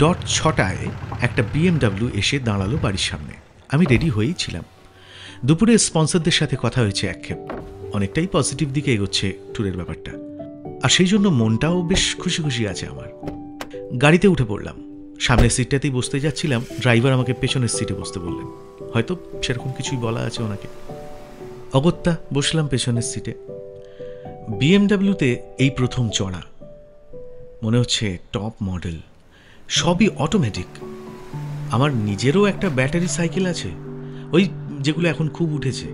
Speaker 2: ডট 6টায় একটা BMW এসে দাঁড়ালো বাড়ির সামনে। আমি রেডি হয়েই ছিলাম। দুপুরে স্পন্সরদের সাথে কথা হয়েছে একক্ষেপ। অনেকটাই পজিটিভ দিকে এগোচ্ছে ট্যুরের ব্যাপারটা, আর সেই জন্য মনটাও বেশ খুশি খুশি আছে আমার। গাড়িতে উঠে পড়লাম। সামনের সিটটাতেই বসতে যাচ্ছিলাম, ড্রাইভার আমাকে পেছনের সিটে বসতে বললেন। হয়তো সেরকম কিছুই বলা আছে ওনাকে। অগত্যা বসলাম পেছনের সিটে। BMWতে এই প্রথম চড়া। মনে হচ্ছে টপ মডেল, সবই অটোমেটিক। আমার নিজেরও একটা ব্যাটারি সাইকেল আছে, ওই যেগুলো এখন খুব উঠেছে,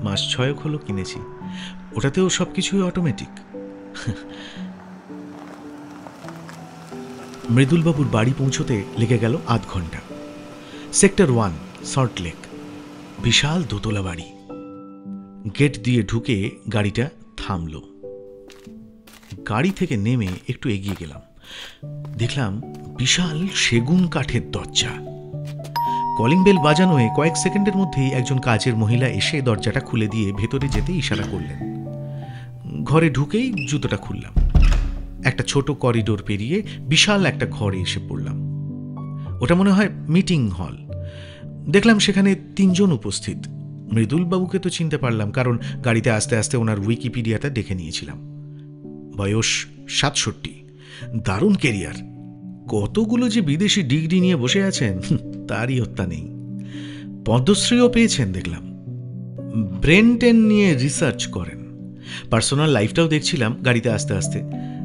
Speaker 2: মাস 6 হলো কিনেছি। ওটাতেও সব কিছুই অটোমেটিক। মৃদুলবাবুর বাড়ি পৌঁছতে লেগে গেল আধ ঘন্টা। Sector 1, salt lake. বিশাল দোতলা বাড়ি। গেট দিয়ে ঢুকে গাড়িটা থামল। গাড়ি থেকে নেমে একটু এগিয়ে গেলাম। দেখলাম বিশাল সেগুন কাঠের দরজা। কলিং বেল বাজানোয় কয়েক সেকেন্ডের মধ্যেই একজন কাজের মহিলা এসে দরজাটা খুলে দিয়ে ভেতরে যেতে ইশারা করলেন। ঘরে ঢুকেই জুতোটা খুললাম। একটা ছোট করিডোর পেরিয়ে বিশাল একটা ঘরে এসে পড়লাম। ওটা মনে হয় মিটিং হল। দেখলাম সেখানে 3 জন উপস্থিত। মৃদুলবাবুকে তো চিনতে পারলাম, কারণ গাড়িতে আস্তে আস্তে ওনার উইকিপিডিয়াটা দেখে নিয়েছিলাম। বয়স 67, দারুণ কেরিয়ার। কতগুলো যে বিদেশি ডিগ্রি নিয়ে বসে আছেন তারই হত্যা নেই। পদ্মশ্রীও পেয়েছেন দেখলাম। ব্রেন টেন নিয়ে রিসার্চ করেন। পার্সোনাল লাইফটাও দেখছিলাম গাড়িতে আস্তে আস্তে।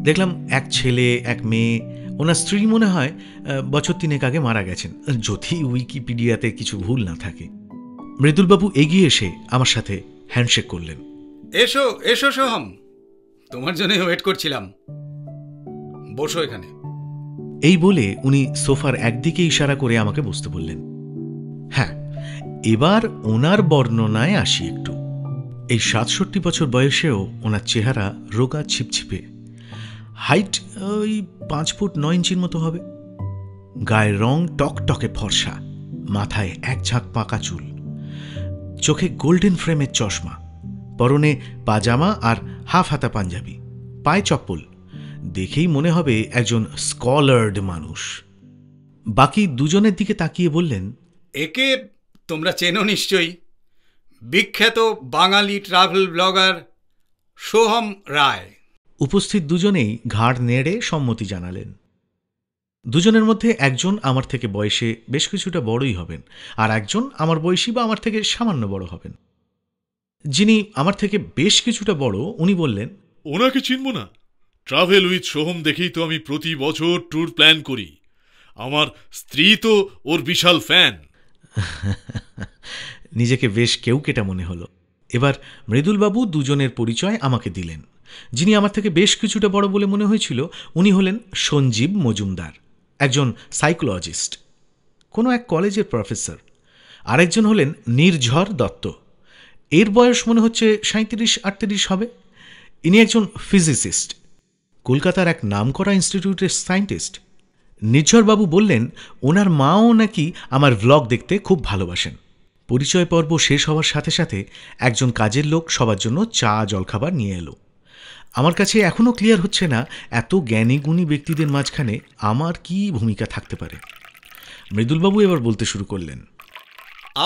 Speaker 2: দেখলাম এক ছেলে, এক মেয়ে। ওনার স্ত্রী মনে হয় বছর 3 আগে মারা গেছেন, যদি উইকিপিডিয়াতে কিছু ভুল না থাকে। মৃদুলবাবু এগিয়ে এসে আমার সাথে হ্যান্ডশেক করলেন।
Speaker 6: এসো এসো সোহম, তোমার জন্য ওয়েট করছিলাম, বসো এখানে।
Speaker 2: এই বলে উনি সোফার একদিকে ইশারা করে আমাকে বসতে বললেন। হ্যাঁ, এবার ওনার বর্ণনায় আসি একটু। এই 67 বছর বয়সেও ওনার চেহারা রোগা ছিপছিপে। হাইট ওই 5 ফুট 9 ইঞ্চির মতো হবে। গায়ের রং টকটকে ফর্সা, মাথায় এক ঝাঁক পাকা চুল, চোখে গোল্ডেন ফ্রেমের চশমা, পরনে পাজামা আর হাফ হাতা পাঞ্জাবি, পায়ে চপ্পল। দেখেই মনে হবে একজন স্কলার্ড মানুষ। বাকি দুজনের দিকে তাকিয়ে বললেন,
Speaker 6: একে তোমরা চেনো নিশ্চয়ই, বিখ্যাত বাঙালি ট্রাভেল ব্লগার সোহম রায়।
Speaker 2: উপস্থিত দুজনেই ঘাড় নেড়ে সম্মতি জানালেন। দুজনের মধ্যে একজন আমার থেকে বয়সে বেশ কিছুটা বড়ই হবেন, আর একজন আমার বয়সী বা আমার থেকে সামান্য বড় হবেন। যিনি আমার থেকে বেশ কিছুটা বড়, উনি বললেন,
Speaker 9: ওনাকে চিনব না? ট্রাভেল উইথ সোহম দেখেই তো আমি প্রতি বছর ট্যুর প্ল্যান করি। আমার স্ত্রী তো ওর বিশাল ফ্যান।
Speaker 2: নিজেকে বেশ কেউকেটা মনে হলো। এবার মৃদুলবাবু দুজনের পরিচয় আমাকে দিলেন। যিনি আমার থেকে বেশ কিছুটা বড় বলে মনে হয়েছিল, উনি হলেন সঞ্জীব মজুমদার, একজন সাইকোলজিস্ট, কোনো এক কলেজের প্রফেসর। আরেকজন হলেন নির্ঝর দত্ত। এর বয়স মনে হচ্ছে 37-38 হবে। ইনি একজন ফিজিসিস্ট, কলকাতার এক নামকরা ইনস্টিটিউটের সায়েন্টিস্ট। নির্ঝরবাবু বললেন ওনার মাও নাকি আমার ভ্লগ দেখতে খুব ভালোবাসেন। পরিচয় পর্ব শেষ হওয়ার সাথে সাথে একজন কাজের লোক সবার জন্য চা জলখাবার নিয়ে এলো। আমার কাছে এখনও ক্লিয়ার হচ্ছে না এত জ্ঞানী গুণী ব্যক্তিদের মাঝখানে আমার কি ভূমিকা থাকতে পারে। মৃদুলবাবু এবার বলতে শুরু করলেন,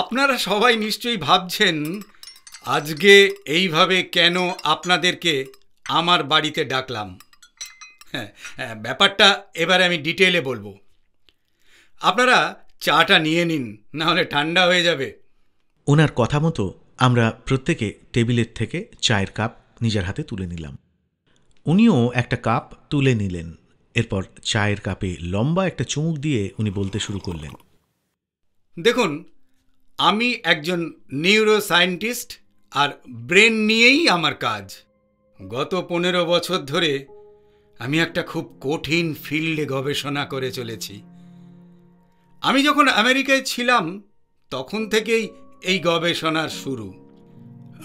Speaker 6: আপনারা সবাই নিশ্চয়ই ভাবছেন আজকে এইভাবে কেন আপনাদেরকে আমার বাড়িতে ডাকলাম। হ্যাঁ, ব্যাপারটা এবারে আমি ডিটেইলে বলবো। আপনারা চাটা নিয়ে নিন, না হলে ঠান্ডা হয়ে যাবে।
Speaker 2: ওনার কথা মতো আমরা প্রত্যেকে টেবিলের থেকে চায়ের কাপ নিজের হাতে তুলে নিলাম। উনিও একটা কাপ তুলে নিলেন। এরপর চায়ের কাপে লম্বা একটা চুমুক দিয়ে উনি বলতে শুরু করলেন,
Speaker 6: দেখুন, আমি একজন নিউরো সায়েন্টিস্ট, আর ব্রেন নিয়েই আমার কাজ। গত 15 বছর ধরে আমি একটা খুব কঠিন ফিল্ডে গবেষণা করে চলেছি। আমি যখন আমেরিকায় ছিলাম তখন থেকেই এই গবেষণার শুরু।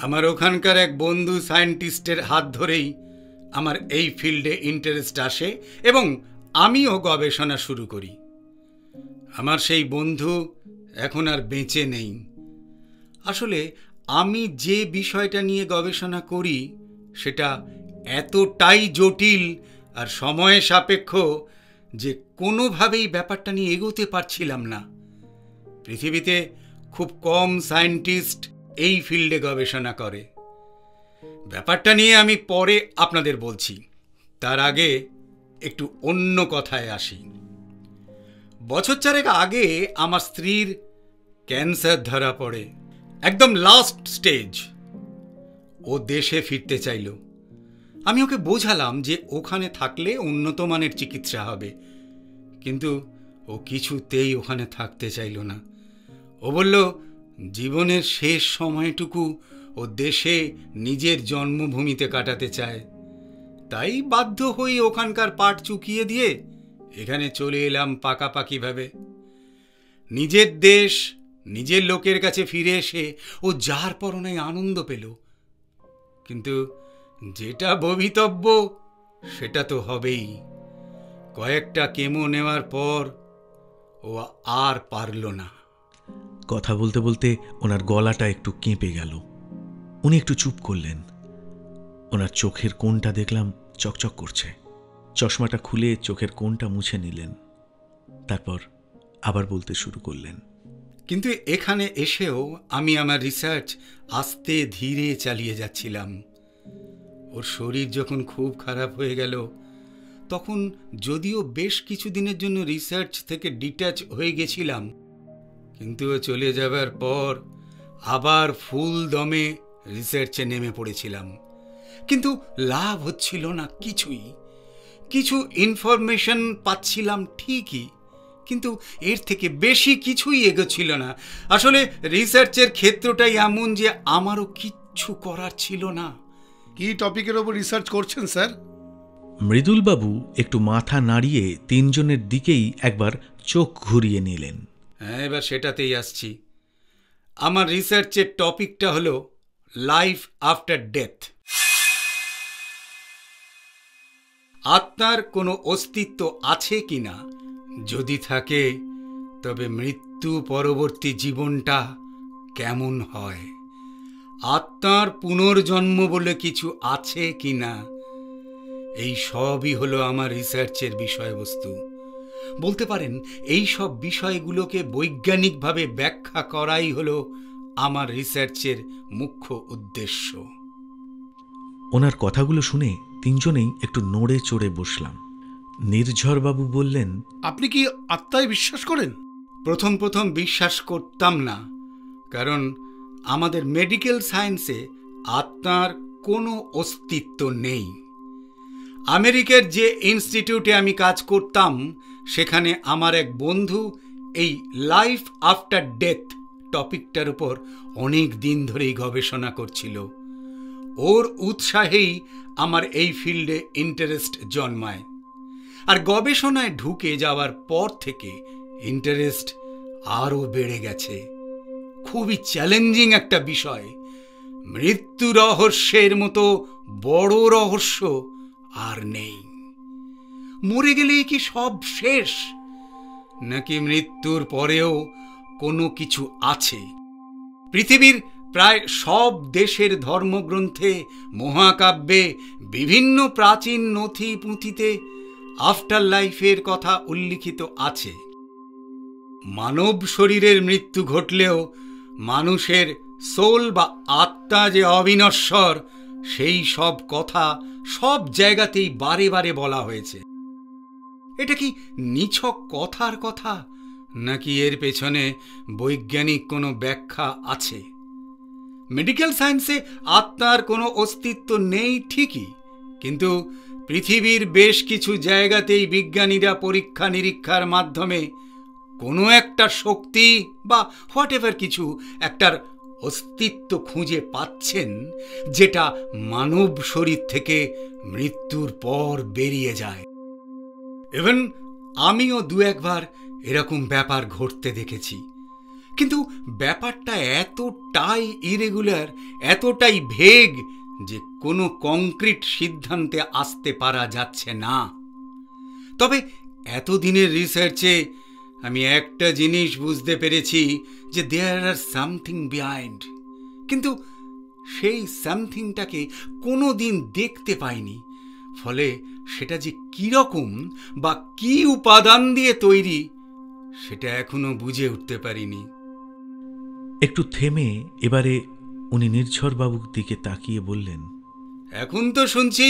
Speaker 6: আমার ওখানকার এক বন্ধু সায়েন্টিস্টের হাত ধরেই আমার এই ফিল্ডে ইন্টারেস্ট আসে এবং আমিও গবেষণা শুরু করি। আমার সেই বন্ধু এখন আর বেঁচে নেই। আসলে আমি যে বিষয়টা নিয়ে গবেষণা করি সেটা এতটাই জটিল আর সময় সাপেক্ষ যে কোনোভাবেই ব্যাপারটা নিয়ে এগোতে পারছিলাম না। পৃথিবীতে খুব কম সায়েন্টিস্ট এই ফিল্ডে গবেষণা করে। ব্যাপারটা নিয়ে আমি পরে আপনাদের বলছি, তার আগে একটু অন্য কথায় আসি। বছর 4 আগে আমার স্ত্রীর ক্যান্সার ধরা পড়ে, একদম লাস্ট স্টেজ। ও দেশে ফিরতে চাইল। আমি ওকে বোঝালাম যে ওখানে থাকলে উন্নত মানের চিকিৎসা হবে, কিন্তু ও কিছুতেই ওখানে থাকতে চাইল না। ও বলল জীবনের শেষ সময়টুকু ও দেশে নিজের জন্মভূমিতে কাটাতে চায়। তাই বাধ্য হয়ে ওখানকার পাট চুকিয়ে দিয়ে এখানে চলে এলাম পাকাপাকিভাবে। নিজের দেশ, নিজের লোকের কাছে ফিরে এসে ও যার পরনায় আনন্দ পেল। কিন্তু যেটা ভবিতব্য সেটা তো হবেই। কয়েকটা কেমো নেওয়ার পর ও আর পারল না।
Speaker 2: কথা বলতে বলতে ওনার গলাটা একটু কেঁপে গেল। উনি একটু চুপ করলেন। ওনার চোখের কোণটা দেখলাম চকচক করছে। চশমাটা খুলে চোখের কোণটা মুছে নিলেন, তারপর আবার বলতে শুরু করলেন।
Speaker 6: কিন্তু এখানে এসেও আমি আমার রিসার্চ আস্তে ধীরে চালিয়ে যাচ্ছিলাম। ওর শরীর যখন খুব খারাপ হয়ে গেল, তখন যদিও বেশ কিছুদিনের জন্য রিসার্চ থেকে ডিট্যাচ হয়ে গেছিলাম, কিন্তু ও চলে যাবার পর আবার ফুল দমে রিসার্চে নেমে পড়েছিলাম। কিন্তু লাভ হচ্ছিল না কিছুই। কিছু ইনফরমেশন পাচ্ছিলাম ঠিকই, কিন্তু এর থেকে বেশি কিছুই এগোচ্ছিল না। আসলে রিসার্চের ক্ষেত্রটাই এমন যে আমারও কিচ্ছু করার ছিল না।
Speaker 10: কি টপিকের ওপর রিসার্চ করছেন স্যার?
Speaker 2: মৃদুলবাবু একটু মাথা নাড়িয়ে তিনজনের দিকেই একবার চোখ ঘুরিয়ে নিলেন।
Speaker 6: হ্যাঁ, এবার সেটাতেই আসছি। আমার রিসার্চের টপিকটা হলো লাইফ আফটার ডেথ। আত্মার কোনো অস্তিত্ব আছে কিনা, যদি থাকে তবে মৃত্যু পরবর্তী জীবনটা কেমন হয়, আত্মার পুনর্জন্ম বলে কিছু আছে কিনা, এই সবই হলো আমার রিসার্চের বিষয়বস্তু। বলতে পারেন এই সব বিষয়গুলোকে বৈজ্ঞানিকভাবে ব্যাখ্যা করাই হলো আমার রিসার্চের মুখ্য উদ্দেশ্য।
Speaker 2: ওনার কথাগুলো শুনে তিনজনেই একটু নড়ে চড়ে বসলাম। নির্ঝরবাবু বললেন,
Speaker 10: আপনি কি আত্মায় বিশ্বাস করেন?
Speaker 6: প্রথম প্রথম বিশ্বাস করতাম না, কারণ আমাদের মেডিকেল সায়েন্সে আত্মার কোনো অস্তিত্ব নেই। আমেরিকার যে ইনস্টিটিউটে আমি কাজ করতাম, সেখানে আমার এক বন্ধু এই লাইফ আফটার ডেথ টপিকটার উপর অনেক দিন ধরেই গবেষণা করছিল। ওর উৎসাহেই আমার এই ফিল্ডে ইন্টারেস্ট জন্মায়, আর গবেষণায় ঢুকে যাওয়ার পর থেকে ইন্টারেস্ট আরও বেড়ে গেছে। খুবই চ্যালেঞ্জিং একটা বিষয়। মৃত্যু রহস্যের মতো বড় রহস্য আর নেই। মরে গেলেই কি সব শেষ, নাকি মৃত্যুর পরেও কোনো কিছু আছে? পৃথিবীর প্রায় সব দেশের ধর্মগ্রন্থে, মহাকাব্যে, বিভিন্ন প্রাচীন নথি পুঁথিতে আফটার লাইফের কথা উল্লিখিত আছে। মানব শরীরের মৃত্যু ঘটলেও মানুষের সোল বা আত্মা যে অবিনশ্বর, সেই সব কথা সব জায়গাতেই বারে বারে বলা হয়েছে। এটা কি নিছক কথার কথা, নাকি এর পেছনে বৈজ্ঞানিক কোনো ব্যাখ্যা আছে? মেডিকেল সায়েন্সে আত্মার কোনো অস্তিত্ব নেই ঠিকই, কিন্তু পৃথিবীর বেশ কিছু জায়গাতেই বিজ্ঞানীরা পরীক্ষা নিরীক্ষার মাধ্যমে কোনো একটা শক্তি বা হোয়াট এভার কিছু একটার অস্তিত্ব খুঁজে পাচ্ছেন, যেটা মানব শরীর থেকে মৃত্যুর পর বেরিয়ে যায়। ইভেন আমিও দু একবার এরকম ব্যাপার ঘটতে দেখেছি, কিন্তু ব্যাপারটা এতটাই ইরেগুলার, এতটাই ভেগ যে কোনো কংক্রিট সিদ্ধান্তে আসতে পারা যাচ্ছে না। তবে এতদিনের রিসার্চে আমি একটা জিনিস বুঝতে পেরেছি, যে দেয়ার আর সামথিং বিহাইন্ড, কিন্তু সেই সামথিংটাকে কোনো দিন দেখতে পাইনি। ফলে সেটা যে কীরকম বা কী উপাদান দিয়ে তৈরি, সেটা এখনো বুঝে উঠতে পারিনি।
Speaker 2: একটু থেমে এবারে উনি নির্ঝরবাবুর দিকে তাকিয়ে বললেন,
Speaker 6: এখন তো শুনছি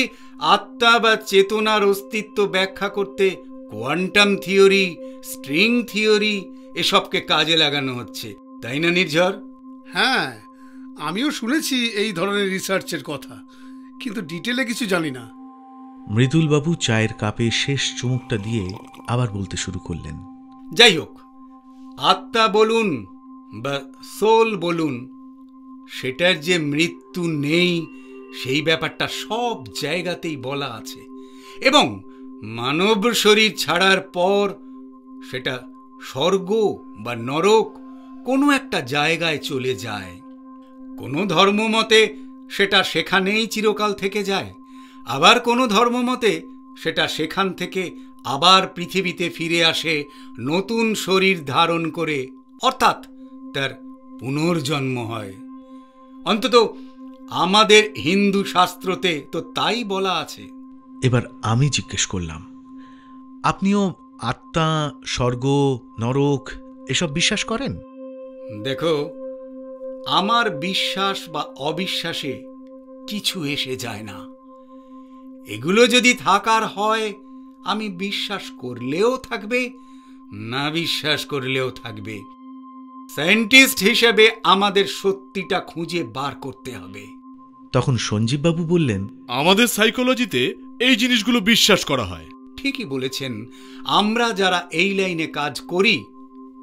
Speaker 6: আত্মা বা চেতনার অস্তিত্ব ব্যাখ্যা করতে কোয়ান্টাম থিওরি, স্ট্রিং থিওরি এসবকে কাজে লাগানো হচ্ছে, তাই না নির্ঝর?
Speaker 10: হ্যাঁ, আমিও শুনেছি এই ধরনের রিসার্চের কথা, কিন্তু ডিটেলে কিছু জানি না।
Speaker 2: মৃদুলবাবু চায়ের কাপে শেষ চুমুকটা দিয়ে আবার বলতে শুরু করলেন,
Speaker 6: যাই হোক, আত্মা বলুন বা সোল বলুন, সেটার যে মৃত্যু নেই সেই ব্যাপারটা সব জায়গাতেই বলা আছে, এবং মানব শরীর ছাড়ার পর সেটা স্বর্গ বা নরক কোনো একটা জায়গায় চলে যায়। কোনো ধর্মমতে সেটা সেখানেই চিরকাল থেকে যায়, আবার কোনো ধর্মমতে সেটা সেখান থেকে আবার পৃথিবীতে ফিরে আসে নতুন শরীর ধারণ করে, অর্থাৎ তার পুনর্জন্ম হয়। অন্তত আমাদের হিন্দু শাস্ত্রতে তো তাই বলা আছে।
Speaker 2: এবার আমি জিজ্ঞেস করলাম, আপনিও আত্মা, স্বর্গ, নরক এসব বিশ্বাস করেন?
Speaker 6: দেখো, আমার বিশ্বাস বা অবিশ্বাসে কিছু এসে যায় না। এগুলো যদি থাকার হয়, আমি বিশ্বাস করলেও থাকবে, না বিশ্বাস করলেও থাকবে। সায়েন্টিস্ট হিসেবে আমাদের সত্যিটা খুঁজে বার করতে হবে।
Speaker 2: তখন সঞ্জীববাবু বললেন,
Speaker 9: আমাদের সাইকোলজিতে এই জিনিসগুলো বিশ্বাস করা হয়।
Speaker 6: ঠিকই বলেছেন, আমরা যারা এই লাইনে কাজ করি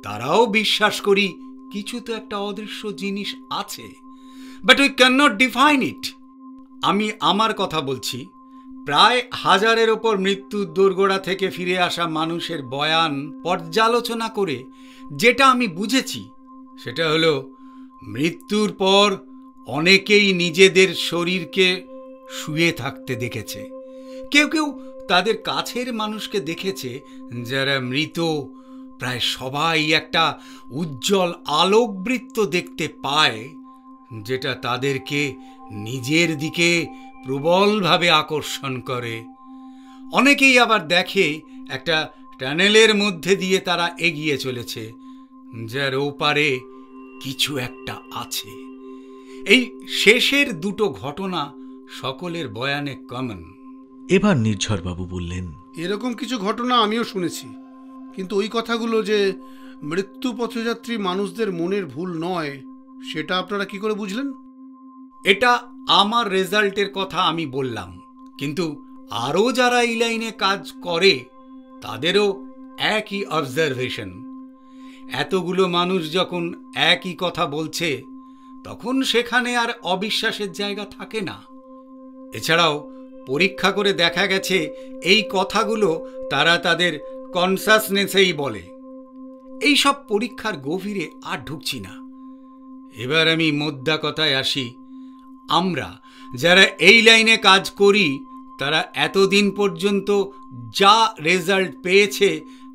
Speaker 6: তারাও বিশ্বাস করি কিছু তো একটা অদৃশ্য জিনিস আছে, but we can not define it. আমি আমার কথা বলছি, প্রায় 1000-এর ওপর মৃত্যুর দোরগোড়া থেকে ফিরে আসা মানুষের বয়ান পর্যালোচনা করে যেটা আমি বুঝেছি সেটা হলো, মৃত্যুর পর অনেকেই নিজেদের শরীরকে শুয়ে থাকতে দেখেছে। কেউ কেউ তাদের কাছের মানুষকে দেখেছে যারা মৃত। প্রায় সবাই একটা উজ্জ্বল আলোকবৃত্ত দেখতে পায়, যেটা তাদেরকে নিজের দিকে প্রবলভাবে আকর্ষণ করে। অনেকেই আবার দেখে একটা টানেলের মধ্যে দিয়ে তারা এগিয়ে চলেছে, যার ওপারে কিছু একটা আছে। এই শেষের দুটো ঘটনা সকলের বয়ানে কমন।
Speaker 2: এবার নির্ঝরবাবু বললেন,
Speaker 10: এরকম কিছু ঘটনা আমিও শুনেছি, কিন্তু ওই কথাগুলো যে মৃত্যু পথযাত্রী মানুষদের মনের ভুল নয়, সেটা আপনারা কি করে বুঝলেন?
Speaker 6: এটা আমার রেজাল্টের কথা আমি বললাম, কিন্তু আরও যারা এই লাইনে কাজ করে তাদেরও একই অবজারভেশন। এতগুলো মানুষ যখন একই কথা বলছে, তখন সেখানে আর অবিশ্বাসের জায়গা থাকে না। এছাড়াও পরীক্ষা করে দেখা গেছে এই কথাগুলো তারা তাদের কনসাসনেসেই বলে। এই সব পরীক্ষার গভীরে আর ঢুকছি না। এবার আমি মোদ্দা কথায় আসি। আমরা যারা এই লাইনে কাজ করি তারা এতদিন পর্যন্ত যা রেজাল্ট পেয়েছে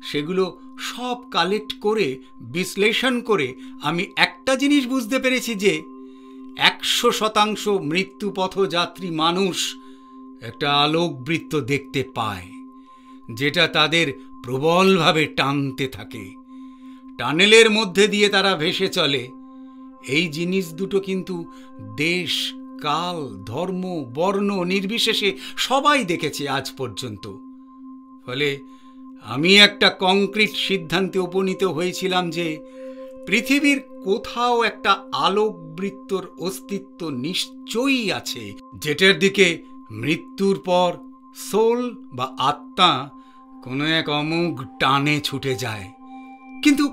Speaker 6: সেগুলো সব কালেক্ট করে বিশ্লেষণ করে আমি একটা জিনিস বুঝতে পেরেছি যে 100% মৃত্যুপথযাত্রী মানুষ একটা আলোকবৃত্ত দেখতে পায়, যেটা তাদের প্রবলভাবে টানতে থাকে। টানেলের মধ্যে দিয়ে তারা ভেসে চলে। এই জিনিস দুটো কিন্তু দেশ, কাল, ধর্ম, বর্ণ নির্বিশেষে সবাই দেখেছে আজ পর্যন্ত। ফলে আমি একটা কংক্রিট সিদ্ধান্তে উপনীত হয়েছিলাম যে পৃথিবীর কোথাও একটা আলোকবৃত্তর অস্তিত্ব নিশ্চয়ই আছে, যেটার দিকে মৃত্যুর পর সোল বা আত্মা কোনো এক অমোঘ টানে ছুটে যায়। কিন্তু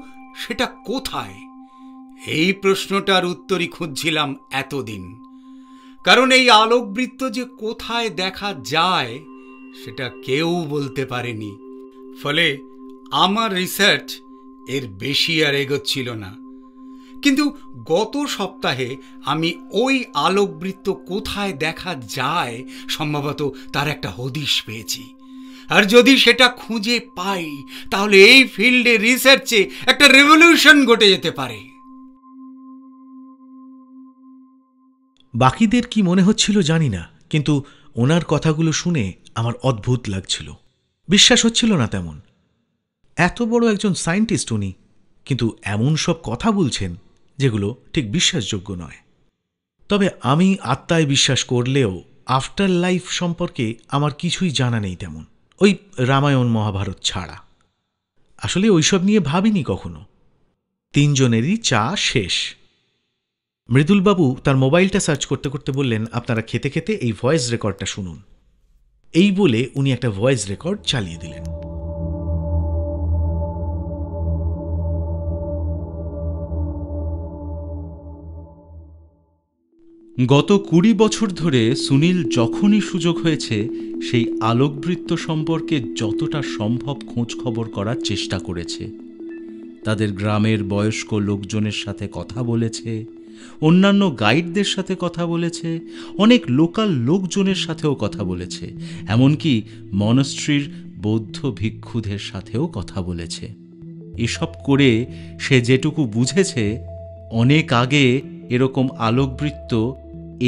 Speaker 6: সেটা কোথায়? এই প্রশ্নটার উত্তরই খুঁজছিলাম এতদিন। কারণ এই আলোকবৃত্ত যে কোথায় দেখা যায় সেটা কেউ বলতে পারেনি। ফলে আমার রিসার্চ এর বেশি আর এগোচ্ছিল না। কিন্তু গত সপ্তাহে আমি ওই আলোকবৃত্ত কোথায় দেখা যায় সম্ভবত তার একটা হদিশ পেয়েছি। আর যদি সেটা খুঁজে পাই তাহলে এই ফিল্ডে রিসার্চে একটা রেভলিউশন ঘটে যেতে পারে।
Speaker 2: বাকিদের কি মনে হচ্ছিল জানি না, কিন্তু ওনার কথাগুলো শুনে আমার অদ্ভুত লাগছিল। বিশ্বাস হচ্ছিল না তেমন। এত বড় একজন সায়েন্টিস্ট উনি, কিন্তু এমন সব কথা বলছেন যেগুলো ঠিক বিশ্বাসযোগ্য নয়। তবে আমি আত্মায় বিশ্বাস করলেও আফটার লাইফ সম্পর্কে আমার কিছুই জানা নেই তেমন, ওই রামায়ণ মহাভারত ছাড়া। আসলে ওইসব নিয়ে ভাবিনি কখনো। তিনজনেরই চা শেষ। মৃদুলবাবু তার মোবাইলটা সার্চ করতে করতে বললেন, আপনারা খেতে খেতে এই ভয়েস রেকর্ডটা শুনুন। এই বলে উনি একটা ভয়েস রেকর্ড চালিয়ে দিলেন।
Speaker 1: গত 20 বছর ধরে সুনীল যখনই সুযোগ হয়েছে সেই আলোকবৃত্ত সম্পর্কে যতটা সম্ভব খোঁজ খবর করার চেষ্টা করেছে। তাদের গ্রামের বয়স্ক লোকজনের সাথে কথা বলেছে, অন্যান্য গাইডদের সাথে কথা বলেছে, অনেক লোকাল লোকজনের সাথেও কথা বলেছে, এমনকি মনস্ট্রির বৌদ্ধ ভিক্ষুদের সাথেও কথা বলেছে। এসব করে সে যেটুকু বুঝেছে, অনেক আগে এরকম আলোকবৃত্ত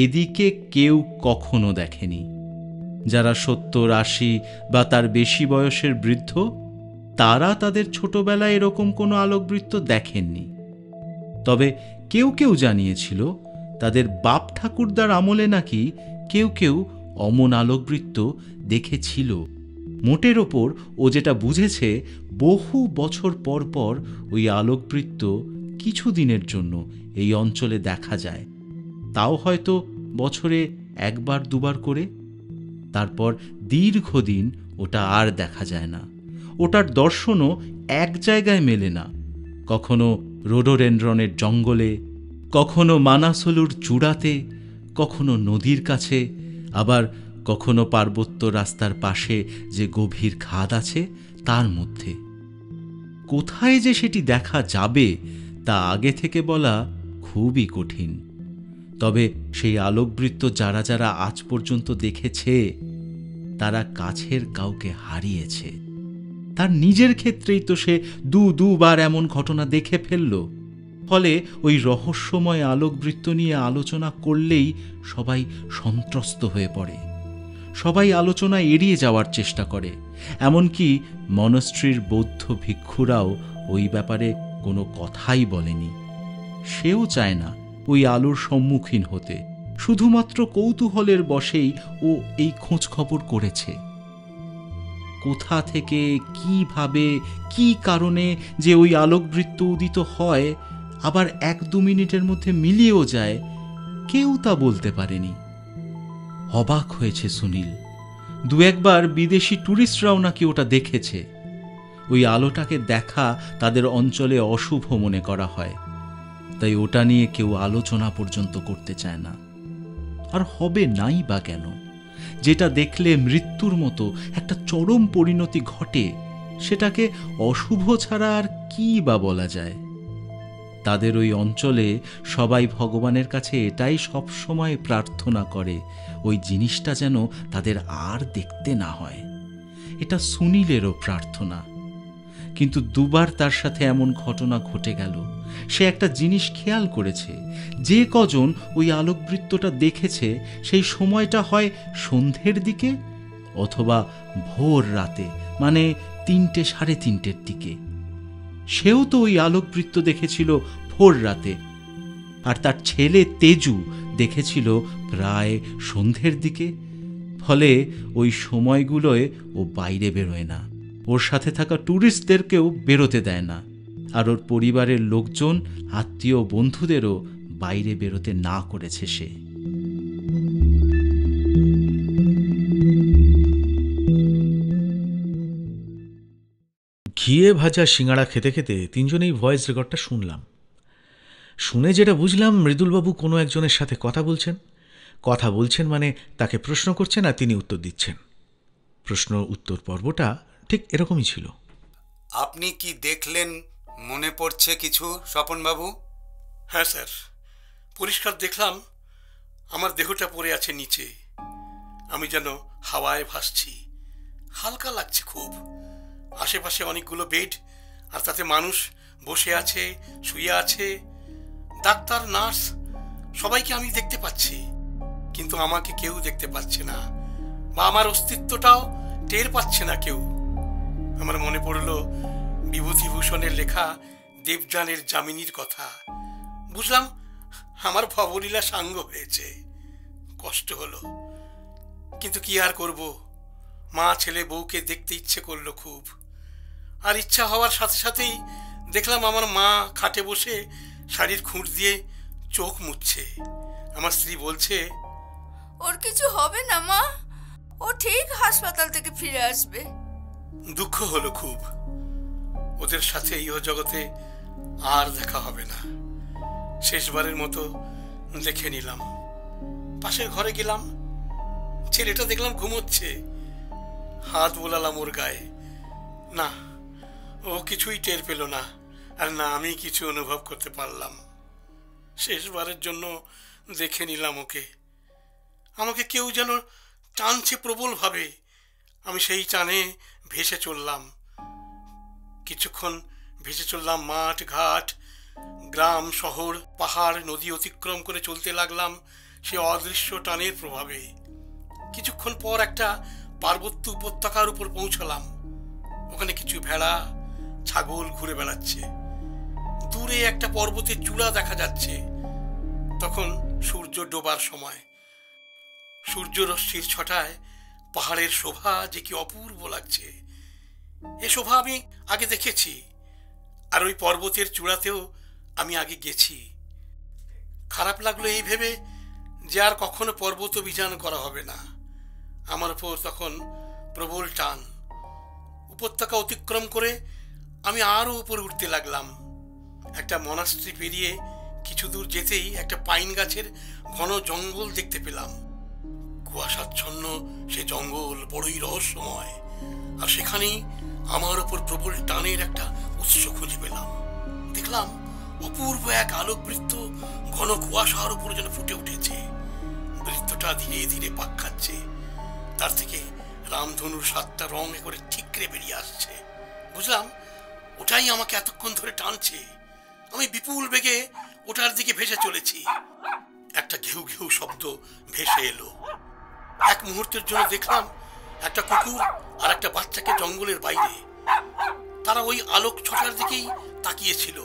Speaker 1: এদিকে কেউ কখনো দেখেনি। যারা 70-80 বা তার বেশি বয়সের বৃদ্ধ, তারা তাদের ছোটবেলায় এরকম কোনো আলোকবৃত্ত দেখেননি। তবে কেউ কেউ জানিয়েছিল তাদের বাপ ঠাকুরদার আমলে নাকি কেউ কেউ অমন আলোকবৃত্ত দেখেছিল। মোটের ওপর ও যেটা বুঝেছে, বহু বছর পর পর ওই আলোকবৃত্ত কিছুদিনের জন্য এই অঞ্চলে দেখা যায়, তাও হয়তো বছরে 1-2বার করে। তারপর দীর্ঘদিন ওটা আর দেখা যায় না। ওটার দর্শনও এক জায়গায় মেলে না, কখনো রোডোডেনড্রনের জঙ্গলে, কখনো মানাসলুর চূড়াতে, কখনো নদীর কাছে, আবার কখনো পার্বত্য রাস্তার পাশে যে গভীর খাদ আছে তার মধ্যে। কোথায় যে সেটি দেখা যাবে তা আগে থেকে বলা খুবই কঠিন। তবে সেই আলোকবৃত্ত যারা যারা আজ পর্যন্ত দেখেছে, তারা কাছের কাউকে হারিয়েছে। তার নিজের ক্ষেত্রেই তো সে দুবার এমন ঘটনা দেখে ফেলল। ফলে ওই রহস্যময় আলোকবৃত্ত নিয়ে আলোচনা করলেই সবাই সন্ত্রস্ত হয়ে পড়ে। সবাই আলোচনা এড়িয়ে যাওয়ার চেষ্টা করে। এমনকি মনস্ট্রির বৌদ্ধ ভিক্ষুরাও ওই ব্যাপারে কোনো কথাই বলেনি। সেও চায় না ওই আলোর সম্মুখীন হতে, শুধুমাত্র কৌতূহলের বশেই ও এই খোঁজ খবর করেছে। কোথা থেকে, কিভাবে, কি কারণে যে ওই আলোকবৃত্ত উদিত হয়, আবার 1-2 মিনিটের মধ্যে মিলিয়েও যায়, কেউ তা বলতে পারেনি। অবাক হয়েছে সুনীল। 2-1বার বিদেশি ট্যুরিস্টরাও নাকি ওটা দেখেছে। ওই আলোটাকে দেখা তাদের অঞ্চলে অশুভ মনে করা হয়, তাই ওটা নিয়ে কেউ আলোচনা পর্যন্ত করতে চায় না। আর হবে নাই বা কেন? যেটা দেখলে মৃত্যুর মতো একটা চরম পরিণতি ঘটে, সেটাকে অশুভ ছাড়া আর কি বা বলা যায়? তাদের ওই অঞ্চলে সবাই ভগবানের কাছে এটাই সবসময় প্রার্থনা করে, ওই জিনিসটা যেন তাদের আর দেখতে না হয়। এটা সুনীলেরও প্রার্থনা। কিন্তু 2বার তার সাথে এমন ঘটনা ঘটে গেল। সে একটা জিনিস খেয়াল করেছে, যে কজন ওই আলোকবৃত্তটা দেখেছে সেই সময়টা হয় সন্ধ্যের দিকে অথবা ভোর রাতে, মানে 3-3:30 দিকে। সেও তো ওই আলোকবৃত্ত দেখেছিল ভোর রাতে, আর তার ছেলে তেজু দেখেছিল প্রায় সন্ধ্যের দিকে। ফলে ওই সময়গুলোয় ও বাইরে বেরোয় না, ওর সাথে থাকা ট্যুরিস্টদেরকেও বেরোতে দেয় না, আর ওর পরিবারের লোকজন, আত্মীয়, বন্ধুদেরও বাইরে বেরোতে না করেছে সে।
Speaker 2: ঘিয়ে ভাজা সিঙাড়া খেতে খেতে 3জনেই ভয়েস রেকর্ডটা শুনলাম। শুনে যেটা বুঝলাম, মৃদুলবাবু কোনো একজনের সাথে কথা বলছেন মানে তাকে প্রশ্ন করছেন আর তিনি উত্তর দিচ্ছেন। প্রশ্ন উত্তর পর্বটা ঠিক এরকমই ছিল।
Speaker 6: আপনি কি দেখলেন মনে পড়ছে কিছু, স্বপনবাবু?
Speaker 10: হ্যাঁ স্যার, পরিষ্কার দেখলাম আমার দেহটা পড়ে আছে নিচে। আমি যেন হাওয়ায় ভাসছি, হালকা লাগছে খুব। আশেপাশে অনেকগুলো বেড, আর তাতে মানুষ বসে আছে, শুয়ে আছে। ডাক্তার, নার্স, সবাইকে আমি দেখতে পাচ্ছি, কিন্তু আমাকে কেউ দেখতে পাচ্ছে না, বা আমার অস্তিত্বটাও টের পাচ্ছে না কেউ। আমার মনে পড়ল বিভূতিভূষণের লেখা দেবযানের যামিনীর কথা। বুঝলাম আমার ভবলীলা সাঙ্গ হয়েছে। কষ্ট হলো, কিন্তু কি আর করব, মা ছেলে বউকে দেখতে ইচ্ছে করলো খুব। আর ইচ্ছা হওয়ার সাথে সাথেই দেখলাম আমার মা খাটে বসে শাড়ির খুঁট দিয়ে চোখ মুছছে। আমার স্ত্রী বলছে,
Speaker 11: ওর কিছু হবে না মা, ও ঠিক হাসপাতাল থেকে ফিরে আসবে।
Speaker 10: দুঃখ হলো খুব, ওদের সাথে ইহ জগতে আর দেখা হবে না। শেষবারের মতো দেখে নিলাম। পাশের ঘরে গেলাম, ছেলেটা দেখলাম ঘুমোচ্ছে। হাত বোলালাম ওর গায়ে, না, ও কিছুই টের পেল না, আর না আমি কিছু অনুভব করতে পারলাম। শেষবারের জন্য দেখে নিলাম ওকে। আমাকে কেউ যেন টানছে প্রবলভাবে। আমি সেই টানে ভেসে চললাম। কিছুক্ষণ ভেসে চললাম মাঠ ঘাট, গ্রাম শহর, পাহাড় নদী অতিক্রম করে চলতে লাগলাম সে অদৃশ্য টানের প্রভাবে। কিছুক্ষণ পর একটা পার্বত্য উপত্যকার উপর পৌঁছলাম। ওখানে কিছু ভেড়া ছাগল ঘুরে বেড়াচ্ছে। দূরে একটা পর্বতের চূড়া দেখা যাচ্ছে। তখন সূর্য ডোবার সময়। সূর্যরশ্মির ছটায় পাহাড়ের শোভা যে কি অপূর্ব লাগছে। এ শোভা আমি আগে দেখেছি, আর ওই পর্বতের চূড়াতেও আমি আগে গেছি। খারাপ লাগলো এই ভেবে যে আর কখনো পর্বত অভিযান করা হবে না। আমার উপর তখন প্রবল টান। উপত্যকা অতিক্রম করে আমি আরো উপরে উঠতে লাগলাম। একটা মনাস্ট্রি পেরিয়ে কিছু দূর যেতেই একটা পাইন গাছের ঘন জঙ্গল দেখতে পেলাম। কুয়াশাচ্ছন্ন সে জঙ্গল বড়ই রহস্যময়, আর সেখানেই আমার উপর প্রবল টানের একটা উৎস খুঁজে পেলাম। দেখলাম অপূর্ব এক আলোকবৃত্ত ঘন কুয়াশার উপর যেন ফুটে উঠেছে। বৃত্তটা ধীরে ধীরে পাক খাচ্ছে, তার থেকে রামধনুর 7টা রং করে ঠিকরে বেরিয়ে আসছে। বুঝলাম ওটাই আমাকে এতক্ষণ ধরে টানছে। আমি বিপুল বেগে ওটার দিকে ভেসে চলেছি। একটা ঘেউ ঘেউ শব্দ ভেসে এলো। এক মুহূর্তের জন্য দেখলাম একটা কুকুর আর একটা বাচ্চাকে জঙ্গলের বাইরে। তারা ওই আলোক ছটার দিকেই তাকিয়েছিল।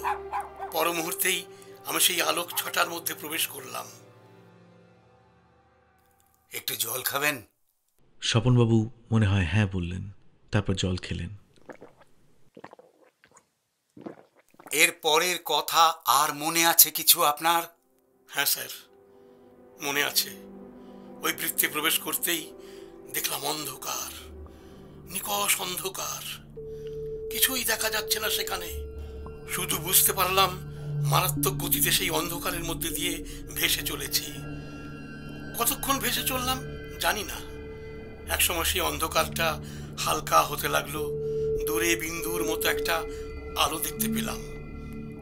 Speaker 10: পর মুহূর্তেই আমি সেই আলোক ছটার মধ্যে প্রবেশ করলাম।
Speaker 6: একটু জল খাবেন?
Speaker 2: স্বপনবাবু মনে হয় হ্যাঁ বললেন, তারপর জল খেলেন।
Speaker 6: এর পরের কথা আর মনে আছে কিছু আপনার?
Speaker 10: হ্যাঁ স্যার, মনে আছে। ওই বৃত্তে প্রবেশ করতেই দেখলাম অন্ধকার, নিকষ অন্ধকার। কিছুই দেখা যাচ্ছে না সেখানে। শুধু বুঝতে পারলাম মারাত্মক গতিতে সেই অন্ধকারের মধ্যে দিয়ে ভেসে চলেছি। কতক্ষণ ভেসে চললাম জানি না। একসময় সেই অন্ধকারটা হালকা হতে লাগলো। দূরে বিন্দুর মতো একটা আলো দেখতে পেলাম।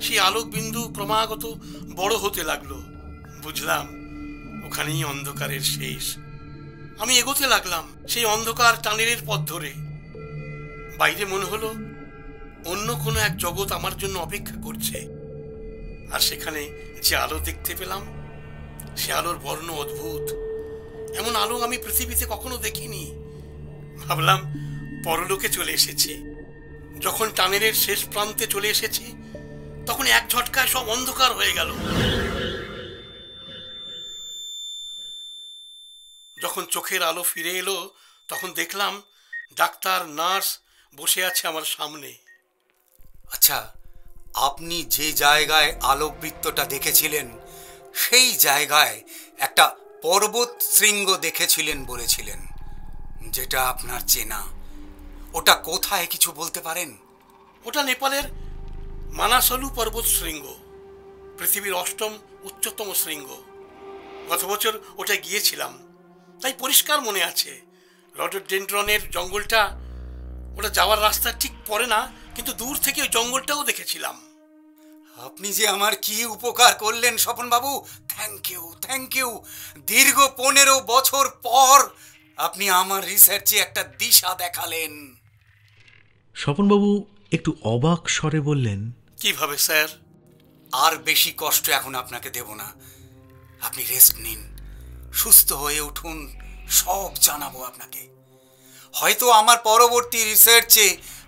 Speaker 10: সেই আলোক বিন্দু ক্রমাগত বড় হতে লাগলো। বুঝলাম ওখানেই অন্ধকারের শেষ। আমি এগোতে লাগলাম সেই অন্ধকার টানেলের পথ ধরে। বাইরে মনে হলো অন্য কোনো এক জগৎ আমার জন্য অপেক্ষা করছে। আর সেখানে যে আলো দেখতে পেলাম সে আলোর বর্ণ অদ্ভুত। এমন আলো আমি পৃথিবীতে কখনো দেখিনি। ভাবলাম পরলোকে চলে এসেছি। যখন টানেলের শেষ প্রান্তে চলে এসেছি তখন এক ঝটকায় সব অন্ধকার হয়ে গেল। যখন চোখের আলো ফিরে এলো তখন দেখলাম ডাক্তার নার্স বসে আছে আমার সামনে।
Speaker 6: আচ্ছা, আপনি যে জায়গায় আলোকবৃত্তটা দেখেছিলেন সেই জায়গায় একটা পর্বত শৃঙ্গ দেখেছিলেন বলেছিলেন, যেটা আপনার চেনা। ওটা কোথায় কিছু বলতে পারেন?
Speaker 10: ওটা নেপালের মানাসলু পর্বত শৃঙ্গ, পৃথিবীর 8ম উচ্চতম শৃঙ্গ। গত বছর ওটা গিয়েছিলাম, তাই পরিষ্কার মনে আছে। রডোডেন্ড্রনের জঙ্গলটা ওটা যাওয়ার রাস্তা ঠিক পড়ে না, কিন্তু দূর থেকে ওই জঙ্গলটাও দেখেছিলাম।
Speaker 6: আপনি যে আমার কি উপকার করলেন স্বপনবাবু, থ্যাংক ইউ, থ্যাংক ইউ। দীর্ঘ 15 বছর পর আপনি আমার রিসার্চে একটা দিশা দেখালেন।
Speaker 2: স্বপনবাবু একটু অবাক স্বরে বললেন,
Speaker 10: কিভাবে স্যার?
Speaker 6: আর বেশি কষ্ট এখন আপনাকে দেব না। আপনি রেস্ট নিন, সুস্থ হয়ে উঠুন, সব জানাবো আপনাকে। হয়তো আমার পরবর্তী রিসার্চে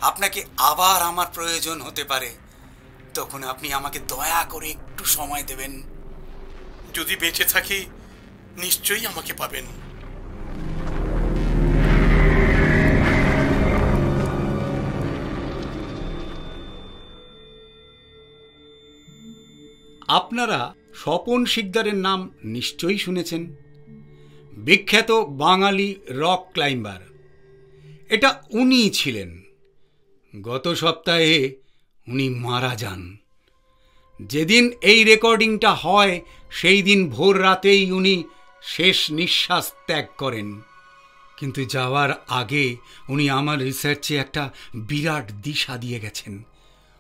Speaker 6: আপনাকে আবার আমার প্রয়োজন হতে পারে। তখন আপনি আমাকে দয়া করে একটু সময় দেবেন।
Speaker 10: যদি বেঁচে থাকি নিশ্চয়ই আমাকে পাবেন।
Speaker 6: আপনারা স্বপন শিকদারের নাম নিশ্চয়ই শুনেছেন। বিখ্যাত বাঙালি রক ক্লাইম্বার। এটা উনিই ছিলেন। গত সপ্তাহে উনি মারা যান। যেদিন এই রেকর্ডিংটা হয় সেই দিন ভোর রাতেই উনি শেষ নিঃশ্বাস ত্যাগ করেন। কিন্তু যাওয়ার আগে উনি আমার রিসার্চে একটা বিরাট দিশা দিয়ে গেছেন।